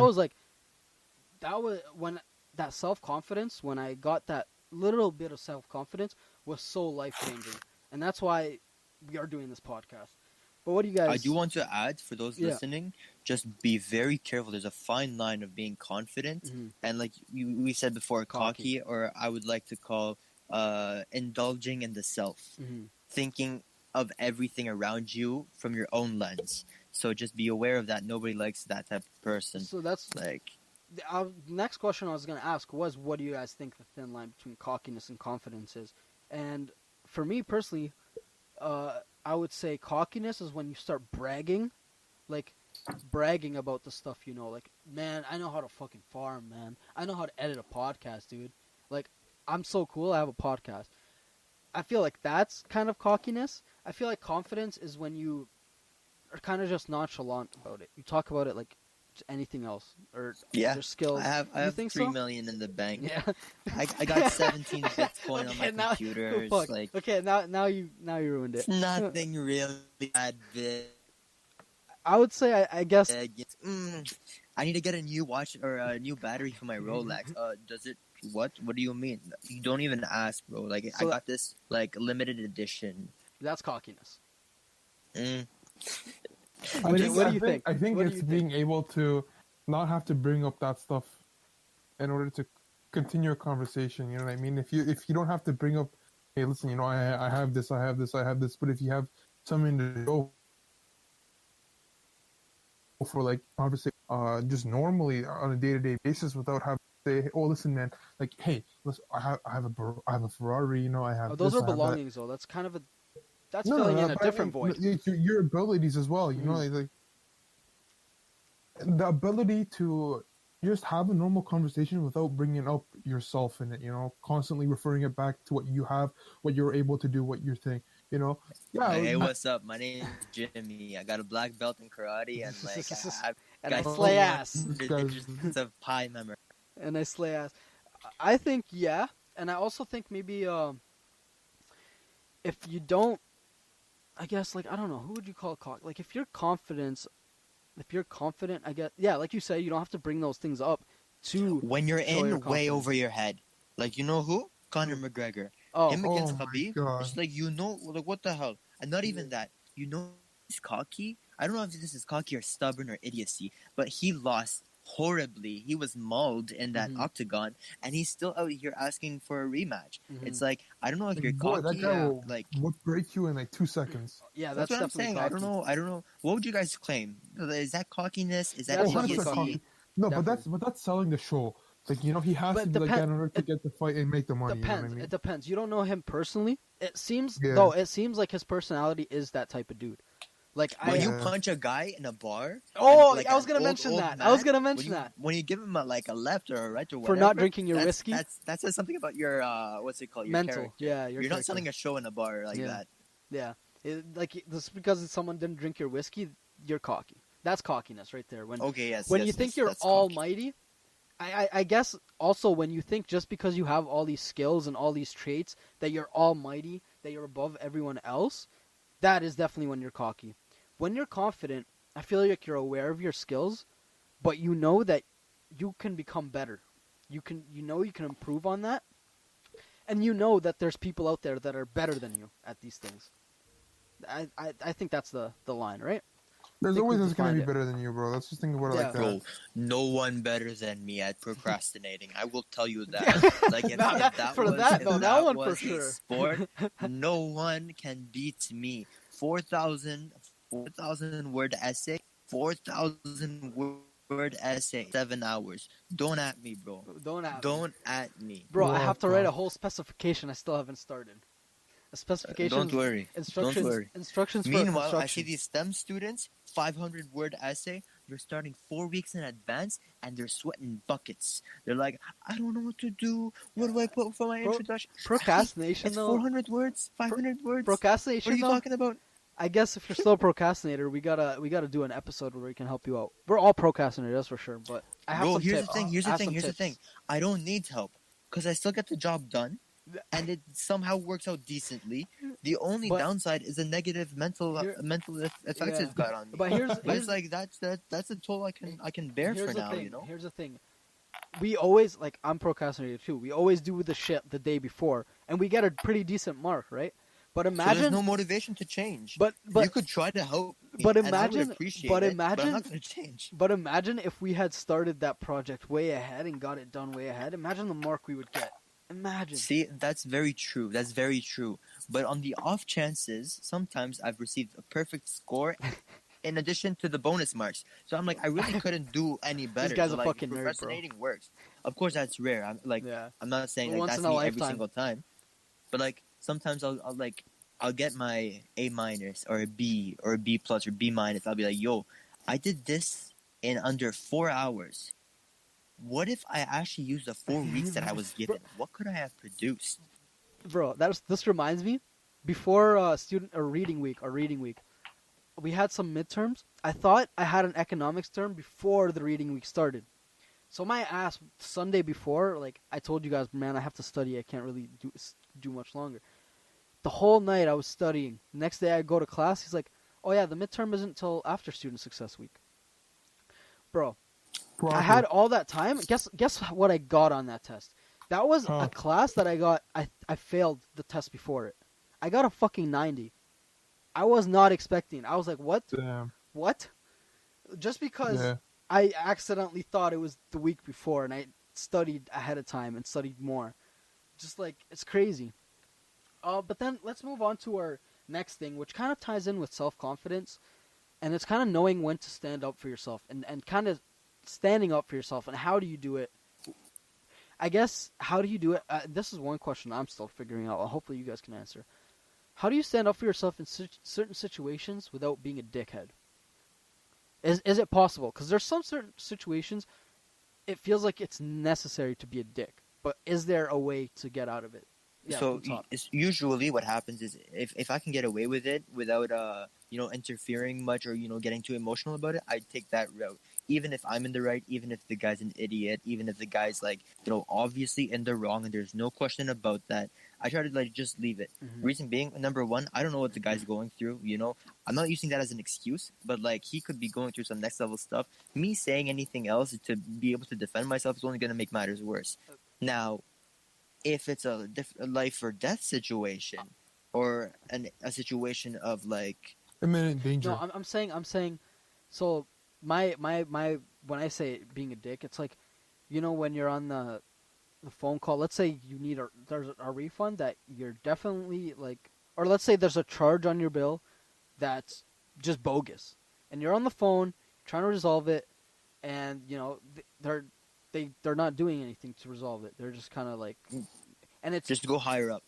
that was when that self confidence. When I got that little bit of self confidence, was so life changing, and that's why we are doing this podcast. But what do you I do guys? want to add for those Yeah. listening, just be very careful. There's a fine line of being confident Mm-hmm. and, like we said before, Cocky. cocky, or I would like to call indulging in the self, Mm-hmm. thinking of everything around you from your own lens. So just be aware of that. Nobody likes that type of person. So that's Like, the next question I was going to ask was, what do you guys think the thin line between cockiness and confidence is? And for me personally, I would say cockiness is when you start bragging, like bragging about the stuff you know. Like, man, I know how to fucking farm, man. I know how to edit a podcast, dude. Like, I'm so cool. I have a podcast. I feel like that's kind of cockiness. I feel like confidence is when you are kind of just nonchalant about it. You talk about it like it's anything else, or yeah, their I skills. have I You have think 3 million in the bank. yeah. I got 17 Bitcoin on my Okay, now oh, computers. fuck. Like, Okay, now you ruined it's it. nothing really that big. I would say I guess I need to get a new watch or a new battery for my Rolex. Does it? What? What do you mean? You don't even ask, bro. Like, I so got this like limited edition. that's cockiness. Mm. I think What do I you think think? I think What do it's you think? being able to not have to bring up that stuff in order to continue a conversation. You know what I mean? If you don't have to bring up, hey, listen, I have this, I have this, I have this. But if you have something to go for, like conversation, just normally on a day to day basis without having say, "Oh, listen, man, like, hey, listen, I have a Ferrari, you know, I Oh, have those this, are I have that." belongings, though. That's kind of a that's No, no, filling no, in a but I different mean, no, void. your abilities as well, you know, Mhm. like the ability to just have a normal conversation without bringing up yourself in it, you know, constantly referring it back to what you have, what you're able to do, what you're saying, you know. Yeah, Hey, what's up? My name is Jimmy. I got a black belt in karate, and like I've And I got slay oh, ass. this 200 guy's digits of pi memory. And I slay ass. I think yeah, and I also think maybe if you don't, I guess like I don't know who would you call cock. Like if you're confident, I guess yeah, like you say, you don't have to bring those things up to When you're show your in way over confidence. your head, like you know who? Conor Who? McGregor. Oh, Him oh against my Khabib. It's god. like you know, like what the hell? And not even that. You know, he's cocky. I don't know if this is cocky or stubborn or idiocy, but he lost horribly. He was mauled in that hmm octagon, and he's still out here asking for a rematch. hmm It's like I don't know if Like, you're boy, that cocky, guy yeah, will like break you in like 2 seconds. yeah, that's that's what I'm definitely saying. I don't cocky. know. I don't know. What would you guys claim? Is that cockiness? Is Yeah, that that's Oh, definitely 100% cocky. idiocy? cocky. No, Definitely, but that's selling the show. Like, you know, he has to but be like that in order to it get the fight and make the money. You know what I depends. It mean? depends. You don't know him personally. It seems Yeah, though. It seems like his personality is that type of dude. Like When I. you yeah. punch a guy in a bar and Oh, like I was an gonna mention old that. I was man, gonna mention that when you give him like a left or a right or for not whatever, drinking your whiskey. that says something about your what's it called, your Mental, character. yeah, your You're not character. selling a show in a bar like Yeah, that. yeah. Like just because someone didn't drink your whiskey, you're cocky. That's cockiness right there. Okay, yes, When you yes, think yes, you're that's cocky. almighty, I guess also when you think just because you have all these skills and all these traits that you're almighty, that you're above everyone else, that is definitely when you're cocky. When you're confident, I feel like you're aware of your skills, but you know that you can become better. You can improve on that, and you know that there's people out there that are better than you at these things. I think that's the line, right? I There's think always we've this gonna defined be it. better than you, bro. Let's just think about it like Yeah. that. Bro, no one better than me at procrastinating. I will tell you Yeah. that. Like Now if that for was that, if no, that that one for was a sure. sport, no one can beat me. 4,000 word essay, 4,000 word essay, 7 hours. Don't at me, bro. Don't at me, Don't at me. bro. I have What to write the? a whole specification. I still haven't started. A Don't specifications, worry. Don't worry. instructions for Meanwhile, I see construction. these STEM students, 500 word essay. They're starting 4 weeks in advance and they're sweating buckets. They're like, I don't know what to do. What do I put for my Pro- introduction? Aki, procrastination it's though. 400 words, Pro- 500 words. What are procrastination you though. talking about? I guess if you're still a procrastinator, we gotta do an episode where we can help you out. We're all procrastinators, that's for sure. But I have Bro, some here's the tips. thing. Here's I the have thing. some Here's the thing. tips. I don't need help because I still get the job done and it somehow works out decently. The only But downside is the negative here, mental effects yeah. it's got on me. But here's But it's here's like that's a toll I can bear for here's the now, you thing. know. Here's the thing. We always like I'm procrastinator too. We always do the shit the day before, and we get a pretty decent mark, right? But So there's imagine, no motivation to change. but You but could try to help me, but and I would imagine, appreciate but it, but I'm imagine, not going to change. but imagine if we had started that project way ahead and got it done way ahead. Imagine the mark we would get. Imagine. See, that's very true. That's very true. But on the off chances, sometimes I've received a perfect score in addition to the bonus marks. So I'm like, I really couldn't do any This better. guy's So a like, fucking nerd, bro. procrastinating works. Of course, that's rare. Yeah, I'm not saying like once in that's a me every lifetime. single time. But like, sometimes I'll get my A minus or a B or a B plus or B minus. I'll be like, yo, I did this in under 4 hours. What if I actually used the 4 weeks that I was bro, given? What could I have produced? bro, this reminds me. Before student or reading week, we had some midterms. I thought I had an economics term before the reading week started. So my ass Sunday before, like I told you guys, man, I have to study. I can't really do much longer. The whole night I was studying. Next day I go to class. He's like, "Oh yeah, the midterm isn't until after student success week." Bro, I had Proper. all that time. Guess what I got on that test? That was a Huh. class that I got. I failed the test before it. I got a fucking 90. I was not expecting. I was like, "What? Damn. What?" Just because Yeah. I accidentally thought it was the week before and I studied ahead of time and studied more. Just like it's crazy. But then let's move on to our next thing, which kind of ties in with self-confidence, and it's kind of knowing when to stand up for yourself and kind of standing up for yourself. And how do you do it? I guess, how do you do it? This is one question I'm still figuring out. Hopefully you guys can answer. How do you stand up for yourself in certain situations without being a dickhead? Is it possible? Because there's some certain situations it feels like it's necessary to be a dick. But is there a way to get out of it? Yeah, So from top. it's usually what happens is if I can get away with it without interfering much or getting too emotional about it, I take that route. Even if I'm in the right, even if the guy's an idiot, even if the guy's like obviously in the wrong, and there's no question about that, I try to like just leave it. Mm-hmm. Reason being, number one, I don't know what the guy's going through. I'm not using that as an excuse, but like he could be going through some next level stuff. Me saying anything else to be able to defend myself is only going to make matters worse. Now, if it's a life or death situation, or a situation of like imminent danger. No, I'm saying. So my when I say being a dick, it's like, when you're on the phone call. Let's say you need there's a refund that you're definitely like, or let's say there's a charge on your bill that's just bogus, and you're on the phone trying to resolve it, and they're not doing anything to resolve it. They're just kind of like, and it's just go higher up,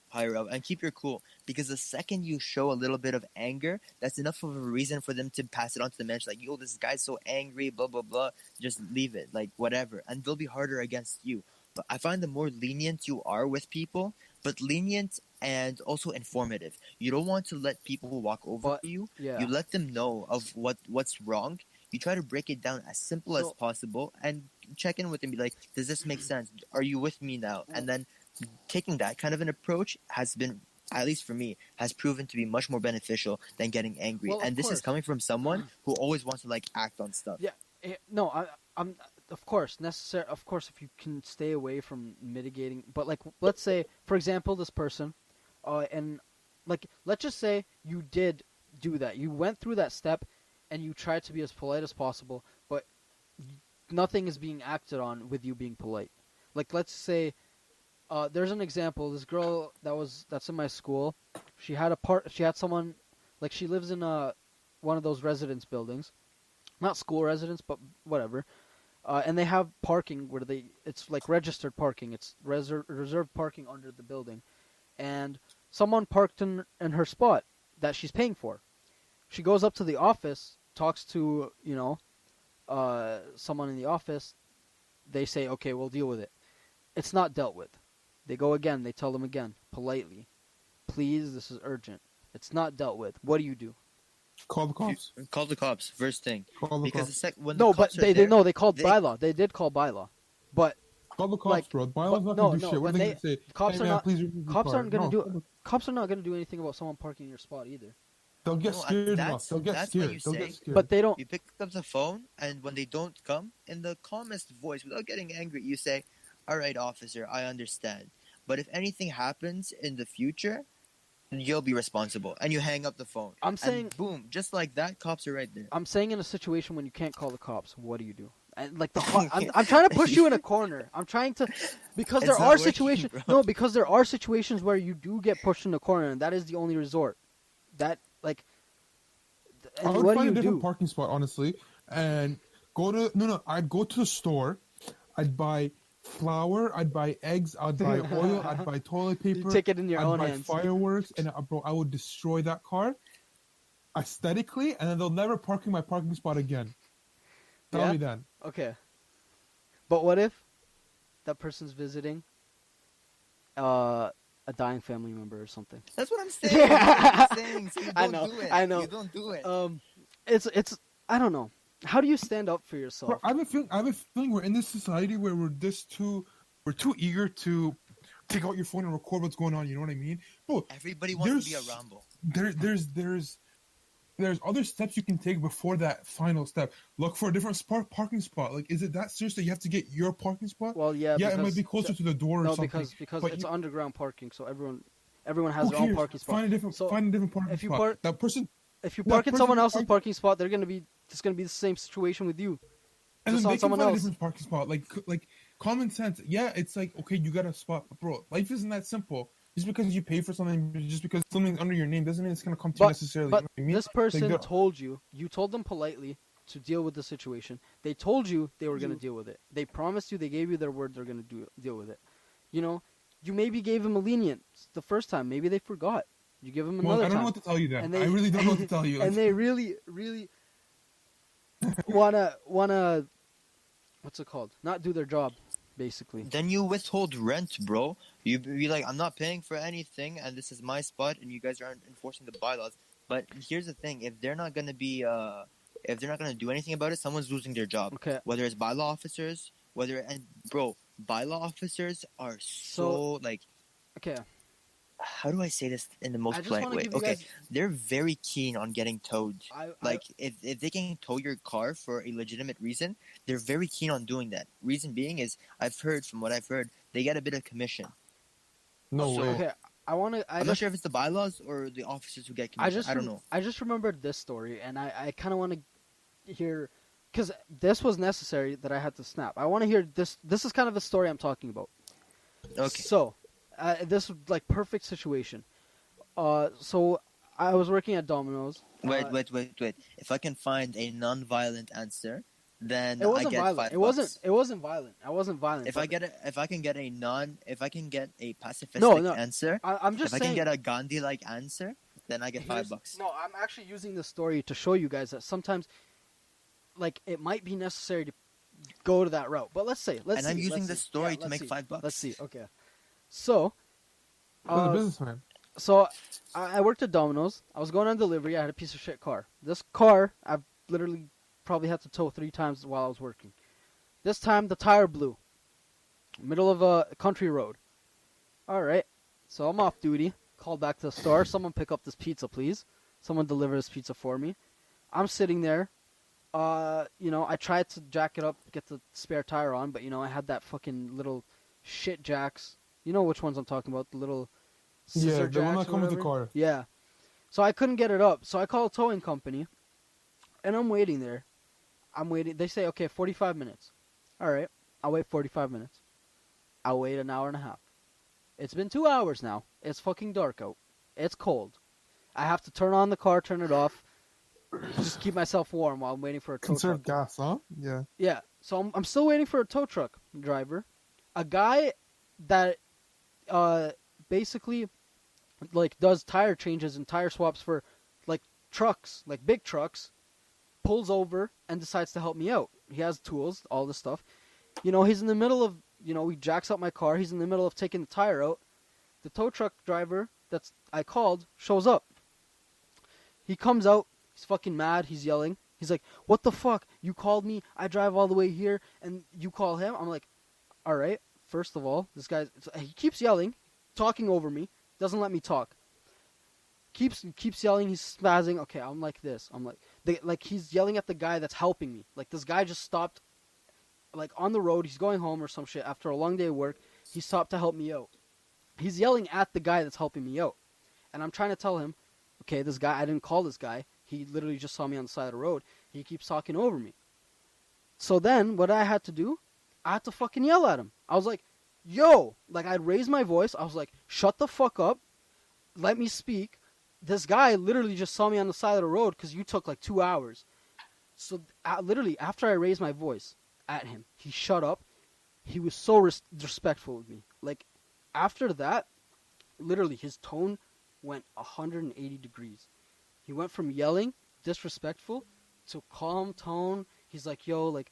and keep your cool. Because the second you show a little bit of anger, that's enough of a reason for them to pass it on to the manager. Like, yo, this guy's so angry, blah blah blah. Just leave it, like whatever, and they'll be harder against you. But I find the more lenient you are with people, but lenient and also informative. You don't want to let people walk over you. Yeah. You let them know of what's wrong. You try to break it down as simple as possible and check in with them. Be like, does this make sense? Are you with me now? And then taking that kind of an approach has been, at least for me, has proven to be much more beneficial than getting angry. Well, and this is coming from someone who always wants to like act on stuff. Yeah. No, I'm of course necessary. Of course, if you can stay away from mitigating, but like, let's say, for example, this person, and like, let's just say you did do that. You went through that step, and you tried to be as polite as possible, but nothing is being acted on with you being polite. Like, let's say, there's an example. This girl that's in my school, she had someone, like, she lives in one of those residence buildings, not school residence, but whatever. And they have parking where it's like registered parking. It's reserved parking under the building, and someone parked in her spot that she's paying for. She goes up to the office, talks to someone in the office. They say, okay, we'll deal with it. It's not dealt with. They go again. They tell them again, politely, please, this is urgent. It's not dealt with. What do you do? Call the cops. Call the cops first thing. Call the cops. They called bylaw. They did call bylaw, but call the cops, like, bro. Bylaw's not gonna do shit. What are they gonna say? Cops hey, are man, not. Please Cops aren't gonna do. Cops are not gonna do anything about someone parking in your spot either. They'll get scared. They'll get scared. But they don't. You pick up the phone, and when they don't come, in the calmest voice, without getting angry, you say, "All right, officer, I understand. But if anything happens in the future, you'll be responsible." And you hang up the phone. I'm saying, and boom, just like that, cops are right there. I'm saying, in a situation when you can't call the cops, what do you do? And like I'm trying to push you in a corner. I'm trying to, because there are situations. No, because there are situations where you do get pushed in the corner, and that is the only resort. That like. I would find a different parking spot, honestly, and I'd go to the store. I'd buy flour, I'd buy eggs, I'd buy oil, I'd buy toilet paper. You take it in your own hands. I'd buy fireworks, and bro, I would destroy that car aesthetically, and then they'll never park in my parking spot again. Tell me then. Okay. But what if that person's visiting a dying family member or something? That's what I'm saying. That's what I'm saying. So you don't do it. I know. You don't do it. It's I don't know. How do you stand up for yourself? Bro, I have a feeling we're in this society where we're too eager to take out your phone and record what's going on. You know what I mean? Bro, everybody wants to be a Rambo. There's other steps you can take before that final step. Look for a different parking spot. Like, is it that serious that you have to get your parking spot? Well, yeah. Yeah, it might be closer to the door or something. No, because it's underground parking, so everyone has their own parking spot. Find a different parking spot. If you park in someone else's parking spot, it's gonna be the same situation with you. And then they can find a different parking spot. Like common sense. Yeah, it's like, okay, you got a spot, but bro, life isn't that simple. Just because you pay for something, just because something's under your name, doesn't mean it's gonna come to you necessarily. But you know what I mean? This person told you. You told them politely to deal with the situation. They told you they were going to deal with it. They promised you, they gave you their word they're going to deal with it. You know, you maybe gave them a lenient the first time. Maybe they forgot. You give them another Well, I don't time. know what to tell you then. And they, I really don't know what to tell you. And they really, really wanna what's it called? Not do their job, basically. Then you withhold rent, bro. You be like, I'm not paying for anything, and this is my spot, and you guys aren't enforcing the bylaws. But here's the thing: if they're not gonna do anything about it, someone's losing their job. Okay. Whether it's bylaw officers, bylaw officers are so like. Okay. How do I say this in the I most just polite wanna way? give you Okay, guys- they're very keen on getting towed. If they can tow your car for a legitimate reason, they're very keen on doing that. Reason being is, from what I've heard, they get a bit of commission. No So- way. Okay. I'm not sure if it's the bylaws or the officers who get commission. I don't know. I just remembered this story, and I kind of want to hear, because this was necessary that I had to snap. I want to hear this. This is kind of the story I'm talking about. Okay. So, this was like perfect situation. So I was working at Domino's. Wait. If I can find a non-violent answer, then It wasn't I get violent. $5. It wasn't violent. I wasn't violent. If I can get a pacifistic No. answer, I'm just if I saying. can get a Gandhi-like answer, then I get $5. No, I'm actually using this story to show you guys that sometimes, like, it might be necessary to go to that route. But let's see. I'm using this story to make $5. Let's see. Okay. So, You're the businessman. so I worked at Domino's. I was going on delivery. I had a piece of shit car. This car, I've literally probably had to tow 3 times while I was working. This time, the tire blew. Middle of a country road. All right. So I'm off duty. Called back to the store. Someone pick up this pizza, please. Someone deliver this pizza for me. I'm sitting there. I tried to jack it up, get the spare tire on, but I had that fucking little shit jacks. You know which ones I'm talking about? The little scissor The one jacks that or comes with the whatever? car. Yeah. So I couldn't get it up. So I call a towing company, and I'm waiting there. I'm waiting. They say, okay, 45 minutes. All right. I'll wait 45 minutes. I'll wait an hour and a half. It's been 2 hours now. It's fucking dark out. It's cold. I have to turn on the car, turn it off, just keep myself warm while I'm waiting for a tow Conserve truck. gas, huh? Yeah. Yeah. So I'm still waiting for a tow truck driver. A guy that basically like does tire changes and tire swaps for like trucks, like big trucks, pulls over and decides to help me out. He has tools, all this stuff. He's in the middle of, he jacks up my car. He's in the middle of taking the tire out. The tow truck driver I called shows up. He comes out. He's fucking mad. He's yelling. He's like, "What the fuck? You called me. I drive all the way here, and you call him?" I'm like, "All right. First of all, this guy, he keeps yelling, talking over me. Doesn't let me talk. Keeps yelling. He's spazzing. Okay, I'm like this. I'm like he's yelling at the guy that's helping me. Like this guy just stopped, like on the road. He's going home or some shit after a long day of work. He stopped to help me out. He's yelling at the guy that's helping me out, and I'm trying to tell him, okay, this guy, I didn't call this guy. He literally just saw me on the side of the road. He keeps talking over me. So then, what I had to do, I had to fucking yell at him. I was like, yo! Like, I'd raise my voice. I was like, shut the fuck up. Let me speak. This guy literally just saw me on the side of the road because you took like 2 hours. So, literally, after I raised my voice at him, he shut up. He was so respectful with me. Like, after that, literally, his tone went 180 degrees. He went from yelling, disrespectful, to calm tone. He's like, yo, like,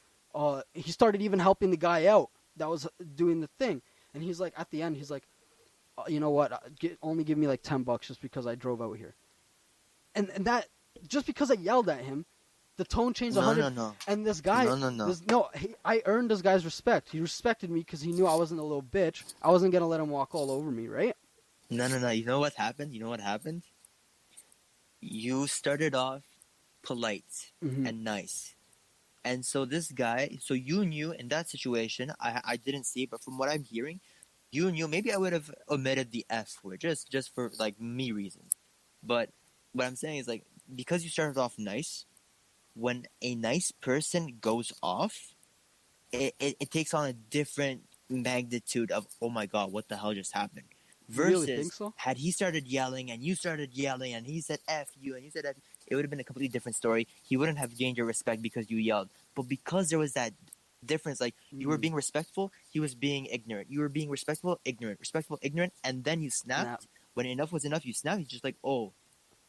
he started even helping the guy out that was doing the thing. And he's like, at the end, he's like, you know what, only give me like $10 just because I drove out here. And that, just because I yelled at him, the tone changed 100. No. And this guy, I earned this guy's respect. He respected me because he knew I wasn't a little bitch. I wasn't going to let him walk all over me, right? No. You know what happened? You started off polite and nice. And so this guy, so you knew in that situation, I didn't see it, but from what I'm hearing, you knew, maybe I would have omitted the F word, just for like me reasons. But what I'm saying is like, because you started off nice, when a nice person goes off, it takes on a different magnitude of, oh my God, what the hell just happened? You Versus, really think so? had he started yelling and you started yelling and he said F you and you said F, it would have been a completely different story. He wouldn't have gained your respect because you yelled. But because there was that difference, like you were being respectful, he was being ignorant. You were being respectful, ignorant, and then you Snap. snapped. When enough was enough, you snapped. He's just like, oh,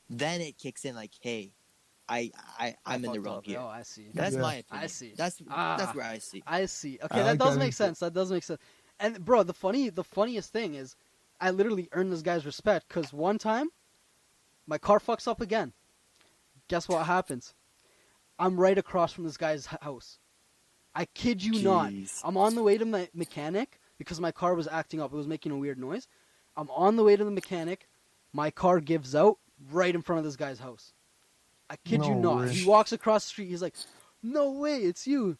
then it kicks in like, hey, I'm in the fucked wrong up. here. Oh, I see. That's Yeah. my opinion. I see. That's Ah. where I see. I see. Okay, I that like does that make input. sense. That does make sense. And bro, the funniest thing is, I literally earned this guy's respect because one time, my car fucks up again. Guess what happens? I'm right across from this guy's house. I kid you not. Jeez. I'm on the way to my mechanic because my car was acting up. It was making a weird noise. I'm on the way to the mechanic. My car gives out right in front of this guy's house. I kid you No not. way. He walks across the street. He's like, "No way, it's you!"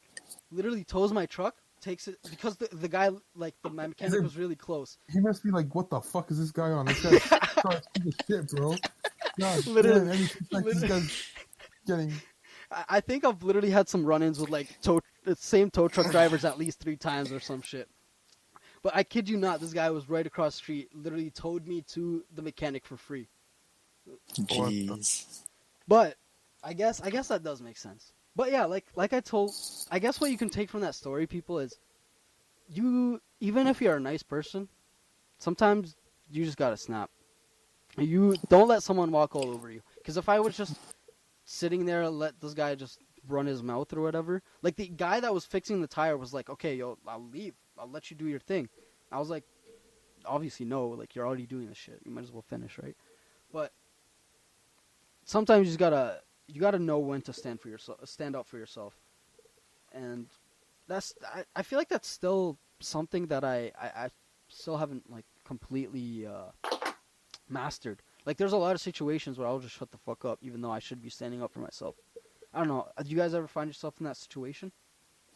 Literally tows my truck, takes it because the guy, like my mechanic, was really close. He must be like, what the fuck is this guy on? This guy's trying to do shit, bro. God Literally. damn, every 2 seconds this guy's getting. I think I've literally had some run-ins with like the same tow truck drivers at least 3 times or some shit. But I kid you not, this guy was right across the street. Literally towed me to the mechanic for free. Jeez. But I guess that does make sense. But yeah, like I guess what you can take from that story, people, is you, even if you're a nice person, sometimes you just gotta snap. You don't let someone walk all over you. Because if I was just sitting there and let this guy just run his mouth or whatever, like the guy that was fixing the tire was like, "Okay, yo, I'll leave. I'll let you do your thing." I was like, obviously no, like you're already doing this shit. You might as well finish, right? But sometimes you gotta know when to stand up for yourself, and I feel like that's still something that I still haven't like completely mastered. Like there's a lot of situations where I'll just shut the fuck up, even though I should be standing up for myself. I don't know. Do you guys ever find yourself in that situation?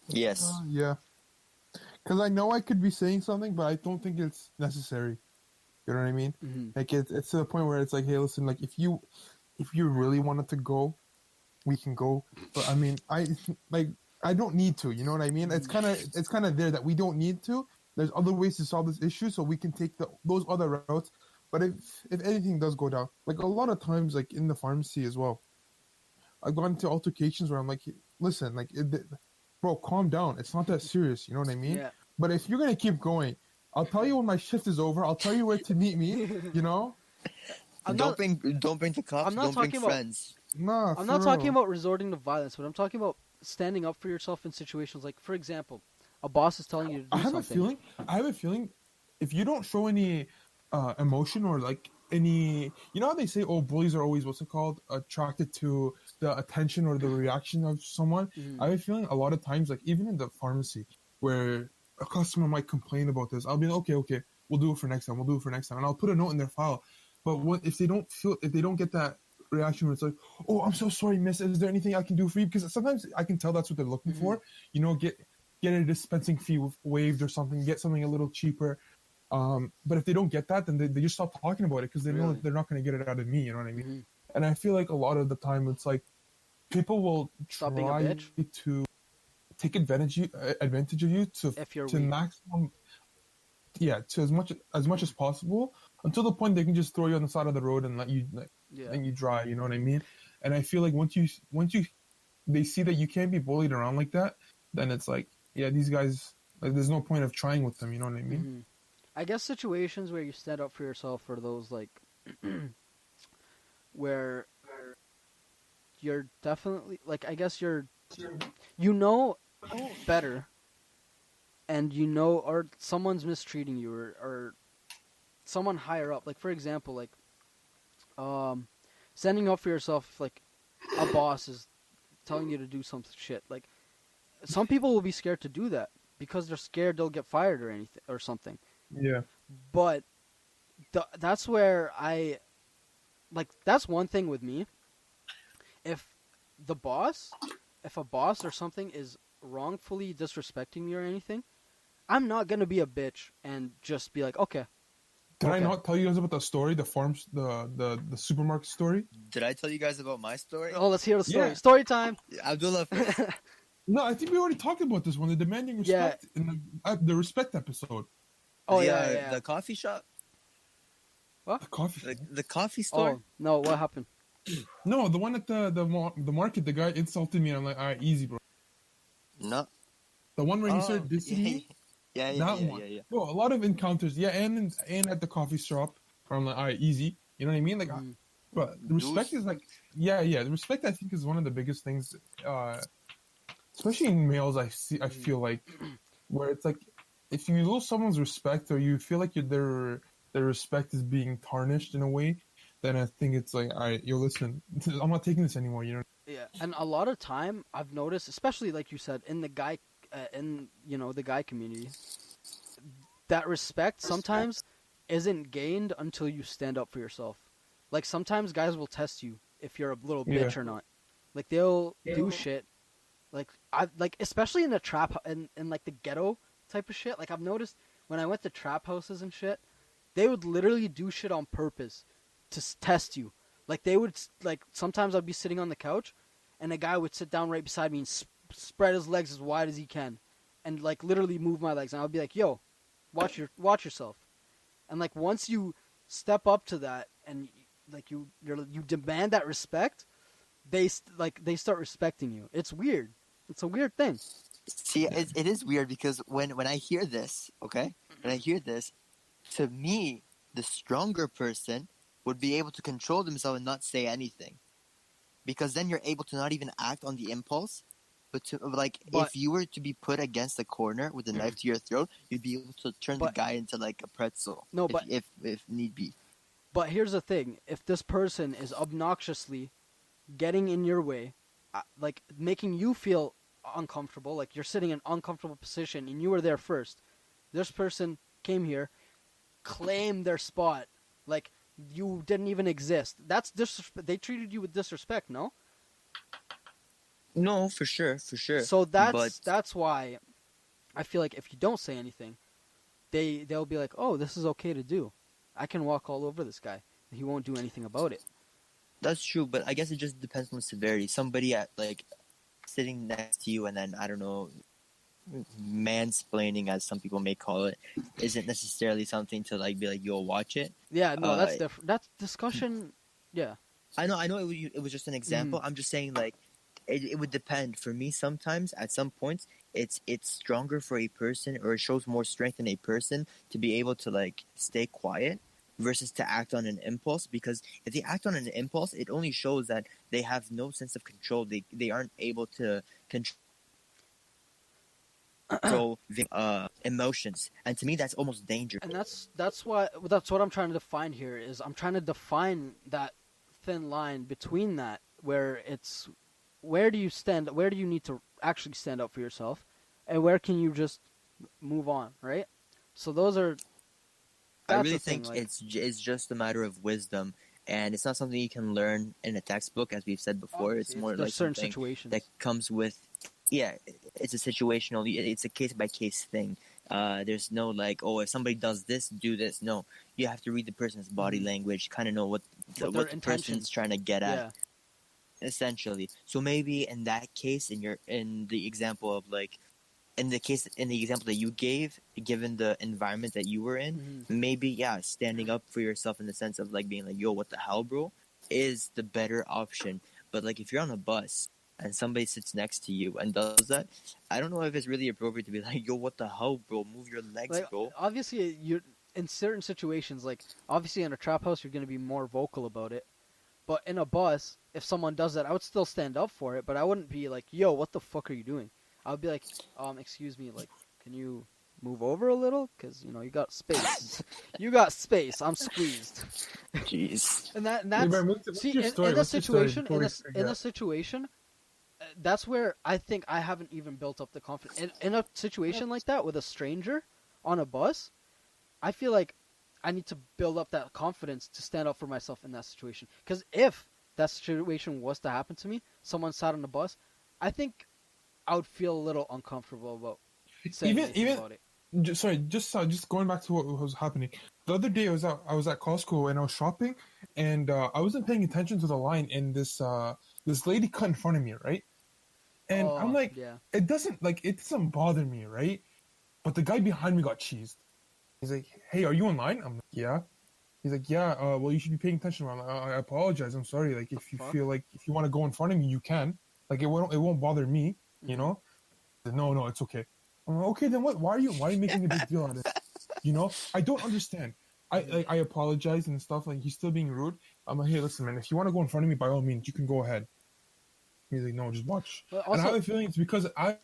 Yes. Yeah. Because I know I could be saying something, but I don't think it's necessary. You know what I mean? Mm-hmm. Like it's to the point where it's like, hey, listen, like if you really wanted to go, we can go. But I mean, I don't need to. You know what I mean? It's kind of there that we don't need to. There's other ways to solve this issue, so we can take those other routes. But if anything does go down, like a lot of times, like in the pharmacy as well, I've gone into altercations where I'm like, listen, like, bro, calm down. It's not that serious. You know what I mean? Yeah. But if you're gonna keep going, I'll tell you when my shift is over. I'll tell you where to meet me. You know? Don't bring the cops. I'm not Don't bring talking about- friends. Nah. I'm not talking about resorting to violence, but I'm talking about standing up for yourself in situations like, for example, a boss is telling you to do I have something. I have a feeling, if you don't show any emotion or like any, you know how they say, oh, bullies are always attracted to the attention or the reaction of someone. Mm-hmm. I have a feeling a lot of times, like even in the pharmacy, where a customer might complain about this, I'll be like, okay, we'll do it for next time. And I'll put a note in their file. But if they don't get that reaction where it's like, oh, I'm so sorry, miss, is there anything I can do for you? Because sometimes I can tell that's what they're looking for. You know, get a dispensing fee waived or something, get something a little cheaper. But if they don't get that, then they just stop talking about it because they know they're not going to get it out of me. You know what I mean? Mm-hmm. And I feel like a lot of the time it's like people will Stop being a try bitch. to take advantage of you If you're to weak. maximum, to as much as possible until the point they can just throw you on the side of the road and let you dry. You know what I mean? And I feel like once they see that you can't be bullied around like that, then it's like, yeah, these guys, like, there's no point of trying with them. You know what I mean? Mm-hmm. I guess situations where you stand up for yourself are those like where you're definitely like, I guess you know better, and you know, or someone's mistreating you, or someone higher up. Like for example, like standing up for yourself, like a boss is telling you to do some shit. Like some people will be scared to do that because they're scared they'll get fired or anything or something. Yeah. But that's where that's one thing with me. If a boss or something is wrongfully disrespecting me or anything, I'm not gonna be a bitch and just be like, okay. Did I not tell you guys about the story, the supermarket story? Did I tell you guys about my story? Oh, let's hear the story. Yeah. Story time. Abdullah first. No, I think we already talked about this one, the demanding respect in the respect episode. Oh the, yeah. The coffee shop. The coffee. The coffee store. Oh no, what happened? No, the one at the market, the guy insulted me, and I'm like, all right, easy, bro. No. The one where he Oh, started dissing yeah, me, yeah, yeah, that yeah, one. yeah, yeah. Bro, a lot of encounters, yeah, and at the coffee shop, where I'm like, all right, easy. You know what I mean? Like, Mhm. but the respect is Those. like, yeah. The respect I think is one of the biggest things, especially in males. I Mhm. feel like where it's like, if you lose someone's respect or you feel like their respect is being tarnished in a way, then I think it's like, all right, yo, listen, I'm not taking this anymore. You know? Yeah, and a lot of time I've noticed, especially like you said, in the guy, in the guy community, that respect sometimes isn't gained until you stand up for yourself. Like sometimes guys will test you if you're a little Yeah. bitch or not. Like they'll do shit. Like I like especially in the trap in like the ghetto type of shit. Like I've noticed when I went to trap houses and shit, they would literally do shit on purpose to test you. Like they would like sometimes I'd be sitting on the couch, and a guy would sit down right beside me and spread his legs as wide as he can, and like literally move my legs, and I'd be like, "Yo, watch yourself." And like once you step up to that and like you demand that respect, they start respecting you. It's weird. It's a weird thing. See, it is weird because when I hear this, okay, when I hear this, to me, the stronger person would be able to control themselves and not say anything, because then you're able to not even act on the impulse, but to like But if you were to be put against a corner with a knife to your throat, you'd be able to turn the but guy into like a pretzel no, if need be. but here's the thing: if this person is obnoxiously getting in your way, like making you feel uncomfortable, like you're sitting in an uncomfortable position and you were there first. This person came here, claimed their spot, like you didn't even exist. That's they treated you with disrespect, no? No, for sure, So but that's why I feel like if you don't say anything, they'll be like, "Oh, this is okay to do. I can walk all over this guy. He won't do anything about it." that's true. But I guess it just depends on the severity. Somebody at like sitting next to you, and then I don't know, mansplaining, as some people may call it, isn't necessarily something to like be like, "Yo, watch it." Yeah, no, Uh, that's different. That's discussion. Yeah. I know it was just an Hmm. example. I'm just saying like it would depend. For me, sometimes at some points, it's stronger for a person, or it shows more strength in a person to be able to like stay quiet versus to act on an impulse. Because if they act on an impulse, it only shows that they have no sense of control. They aren't able to control emotions, and to me, that's almost dangerous. And that's what I'm trying to define here is I'm trying to define that thin line between that where it's where do you need to actually stand up for yourself and where can you just move on, right? So I that's really the thing, think like it's just a matter of wisdom, and it's not something you can learn in a textbook, as we've said before. It's obviously more there's like certain something that situations. comes with, yeah, it's a situational, it's a case by case thing. There's no like, oh, if somebody does this, do this. No, you have to read the person's body Hmm. language, kind of know What their what the person's intentions. trying to get at, Yeah. essentially. So maybe in that case, in the example of like in the example that you gave, given the environment that you were in, Hmm. maybe yeah, standing up for yourself in the sense of like being like, yo, what the hell, bro, is the better option. But like if you're on a bus and somebody sits next to you and does that, I don't know if it's really appropriate to be like, yo, what the hell, bro, move your legs, Like bro. obviously you're in certain situations, like obviously in a trap house you're going to be more vocal about it. But in a bus, if someone does that, I would still stand up for it, but I wouldn't be like, "Yo, what the fuck are you doing?" I would be like, excuse me, like, can you move over a little? Because you got space. You got space. I'm squeezed." Jeez. And Hey, that's Brian, see story? in a What's your story situation before we in a forget? situation that's where I think I haven't even built up the confidence in a situation like that with a stranger on a bus. I feel like I need to build up that confidence to stand up for myself in that situation. Because if that situation was to happen to me, someone sat on the bus, I think I would feel a little uncomfortable about saying anything Even about it. sorry, just going back to what was happening. The other day, I was at Costco and I was shopping, and I wasn't paying attention to the line, and this lady cut in front of me, right? And I'm Oh like, yeah. it doesn't bother me, right? But the guy behind me got cheesed. He's like, "Hey, are you online?" I'm like, "Yeah." He's like, yeah, well, you should be paying attention. I'm like, I apologize. I'm sorry. Like, if you fuck? feel like if you want to go in front of me, you can. Like, it won't bother me. You Mhm. know? No, it's okay. I'm like, okay, then what? Why are you making a big deal out of it? You know? I don't understand. I apologize and stuff. Like, he's still being rude. I'm like, hey, listen, man. If you want to go in front of me, by all means, you can go ahead. He's like, no, just watch. But And I have also, a feeling it's because I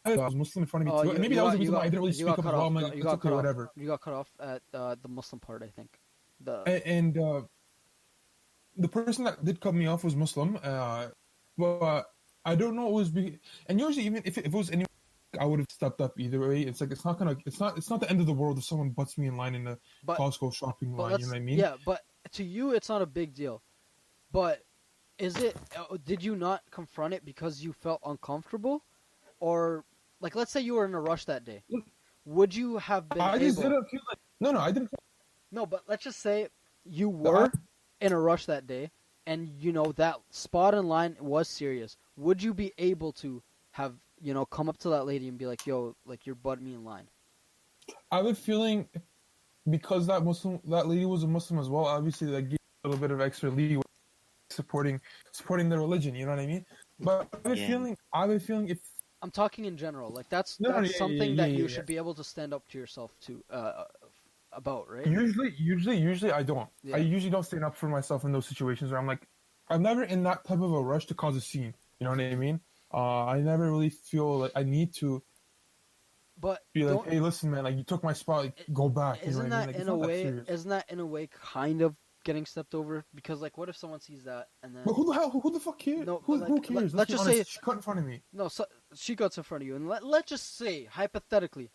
was Muslim in front of me oh, too, and maybe that was the reason why I didn't really you speak got up as cut well. off. I'm like, You it's got okay, cut off. whatever. You got cut off at the Muslim part, I think. And the person that did cut me off was Muslim, but I don't know it was and usually even if it was anyone, I would have stepped up either way. It's like it's not the end of the world if someone butts me in line in the But Costco shopping but line. You know let's what I mean? yeah. But to you, it's not a big deal. But is it? Did you not confront it because you felt uncomfortable, or like let's say you were in a rush that day? Would you have been I just able? didn't feel like no, I didn't. No, but let's just say you I, were in a rush that day, and that spot in line was serious. Would you be able to have come up to that lady and be like, "Yo, like you're butting me in line"? I have a feeling because that lady was a Muslim as well. Obviously, that gave a little bit of extra leeway supporting the religion. You know what I mean? But I have a feeling if I'm talking in general. Like that's no, something that you yeah. should be able to stand up to yourself to about, right? Usually I don't. Yeah. I usually don't stand up for myself in those situations where I'm never in that type of a rush to cause a scene. You know what I mean? I never really feel like I need to But be like, hey, listen, man, like you took my spot, like, go back. You know isn't what I mean? that Like, in it's a not that way? serious. Isn't that in a way kind of getting stepped over? Because like, what if someone sees that and then But who the fuck cares? No, who, but, who like, cares? let's be just honest, say- she cut in front of me. no, so she cuts in front of you, and let's just say hypothetically,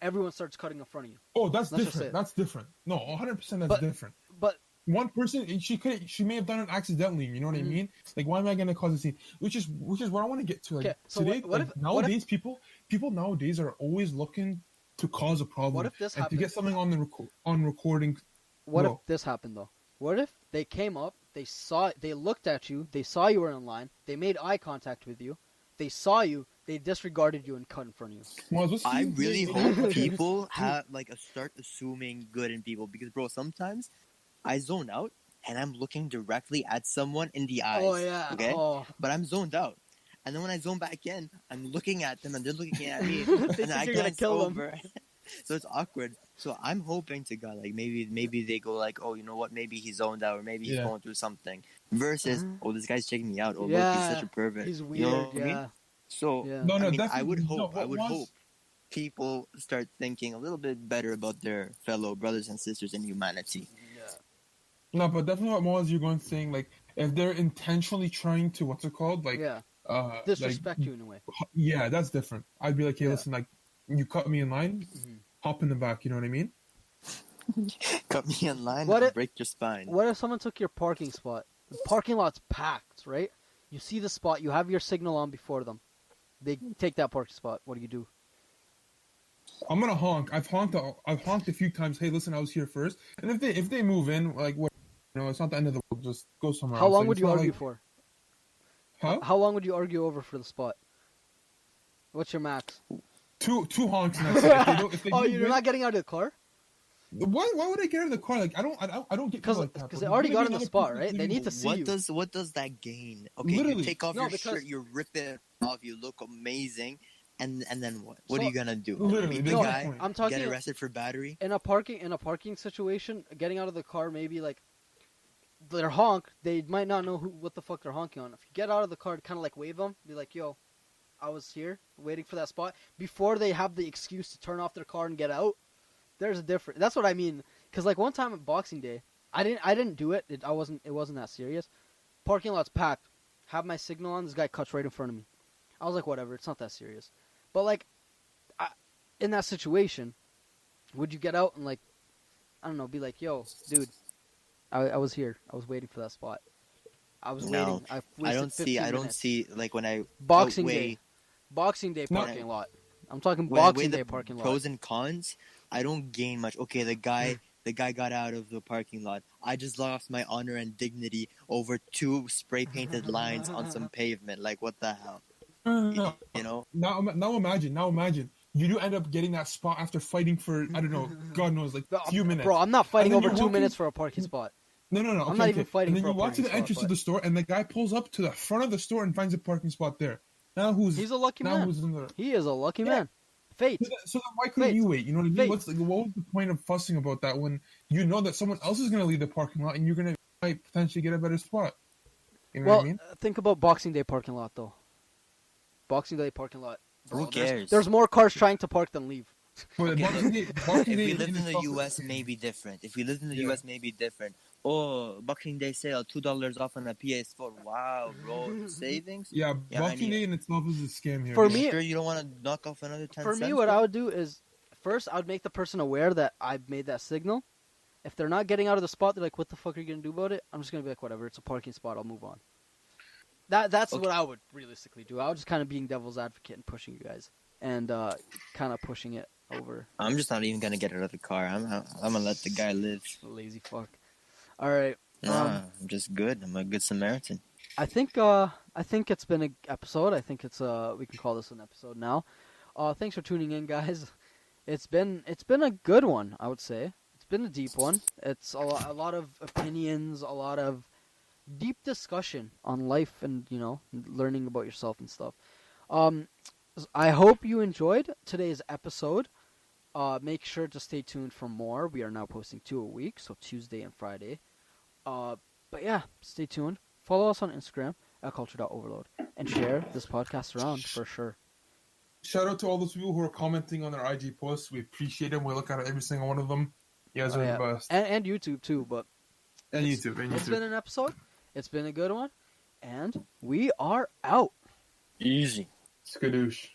everyone starts cutting in front of you. Oh, that's Let's just say different. it. That's different. No, 100% that's But- different. But One person, she may have done it accidentally. You know what I Mhm. mean? Like, why am I gonna cause a scene? Which is what I want to get to. Like Okay, so today, what like, if- nowadays, people nowadays are always looking to cause a problem What if this and to happened? get something on the on recording. what Bro. if this happened though? What if they came up, they looked at you, they saw you were in line, they made eye contact with you, they saw you, they disregarded you and cut in front of you. I really hope people start assuming good in people because, bro, sometimes I zone out and I'm looking directly at someone in the eyes. Oh yeah. Okay. Oh. But I'm zoned out, and then when I zone back in, I'm looking at them and they're looking at me, They and think I you're gonna glance kill them. over. So it's awkward. So I'm hoping to God, like maybe they go like, oh, you know what? Maybe he's zoned out, or maybe he's Yeah. going through something. Versus, oh, this guy's checking me out. Oh, look, he's Yeah. such a pervert. He's You weird. know what I mean? Yeah. So Yeah. No, I mean, I definitely. would No, hope. what I would was- hope people start thinking a little bit better about their fellow brothers and sisters in humanity. No, but definitely what Moaz you're going saying, like if they're intentionally trying to what's it called, like Yeah. like, Disrespect you in a way. yeah, that's different. I'd be like, hey, Yeah. listen, like you cut me in line, Mhm. hop in the back. You know what I mean? Cut me in line What and if- break your spine. What if someone took your parking spot? The parking lot's packed, right? You see the spot, you have your signal on before them. They take that parking spot. What do you do? I'm gonna honk. I've honked a few times. Hey, listen, I was here first. And if they move in, like what, it's not the end of the world. Just go somewhere How else. long Like, would it's you not argue like- for? Huh? How long would you argue over for the spot? What's your max? Two honks and that's it. If they Oh, move you're in- not getting out of the car? Why would I get out of the car? Like I don't get people like that. Because bro. they already Give me got in the another spot, person right? to They do- need to see you. What does that gain? Okay, Literally. you take off No, your because- shirt, you rip it off, you look amazing, and then what? What So- are you gonna do? Literally, Beat there's the no guy, point. I'm talking get arrested for battery? in a parking situation. Getting out of the car, maybe like their honk. They might not know what the fuck they're honking on. If you get out of the car, kind of like wave them, be like, "Yo, I was here waiting for that spot." Before they have the excuse to turn off their car and get out, there's a difference. That's what I mean. Because like one time at Boxing Day, I didn't do it. It wasn't that serious. Parking lot's packed. Have my signal on. This guy cuts right in front of me. I was like, whatever. It's not that serious. But like, in that situation, would you get out and like, I don't know, be like, "Yo, dude, I was here. I was waiting for that spot. I was No, waiting. I wasted I 15 don't minutes." see like when I Boxing outweigh, Day. Boxing Day No. parking lot. I'm talking when I weigh Boxing the Day parking lot. pros and cons, I don't gain much. Okay, the guy got out of the parking lot. I just lost my honor and dignity over two spray painted lines on some pavement. Like what the hell? No. You know? Now imagine you do end up getting that spot after fighting for, I don't know, God knows, like a few minutes. Bro, I'm not fighting And then over you're 2 minutes for a parking spot. No. I'm Okay, not even fighting And then for you a walk to parking the spot, entrance but- to the store, and the guy pulls up to the front of the store and finds a parking spot there. Now who's He's a lucky now man. who's in the? He is a lucky Yeah. man. Fate. So then why couldn't Fate. you wait? You know what I mean? Fate. What was the point of fussing about that when you know that someone else is going to leave the parking lot and you're going to might potentially get a better spot? You know Well, what I mean? think about Boxing Day parking lot though. Boxing Day parking lot. Bro, Who cares? There's more cars trying to park than leave. But Okay, Boxing Day, Boxing If Day we lived in the itself- U.S., it may be different. If we lived in the Yeah. U.S., it may be different. Oh, Boxing Day sale, $2 off on a PS4. Wow, bro, savings. Yeah, Yeah, Boxing I Day in itself is a scam here. For bro. me- Sure, you don't want to knock off another 10 For cents. me, what bro? I would do is first I would make the person aware that I've made that signal. If they're not getting out of the spot, they're like, "What the fuck are you gonna do about it?" I'm just gonna be like, "Whatever, it's a parking spot. I'll move on." That's Okay. what I would realistically do. I would just kind of being devil's advocate and pushing you guys and kind of pushing it over. I'm just not even gonna get out of the car. I'm gonna let the guy live. Lazy fuck. All right. Nah, I'm just good. I'm a good Samaritan. I think it's been an episode. I think it's we can call this an episode now. Thanks for tuning in, guys. It's been a good one, I would say. It's been a deep one. It's a lot of opinions, a lot of deep discussion on life and, learning about yourself and stuff. I hope you enjoyed today's episode. Make sure to stay tuned for more. We are now posting 2 a week, so Tuesday and Friday. But yeah, stay tuned. Follow us on Instagram at culture.overload and share this podcast around for sure. Shout out to all those people who are commenting on our IG posts. We appreciate them. We look at every single one of them. You guys are the best. And YouTube too, but And YouTube. it's been an episode. It's been a good one. And we are out. Easy. Skadoosh.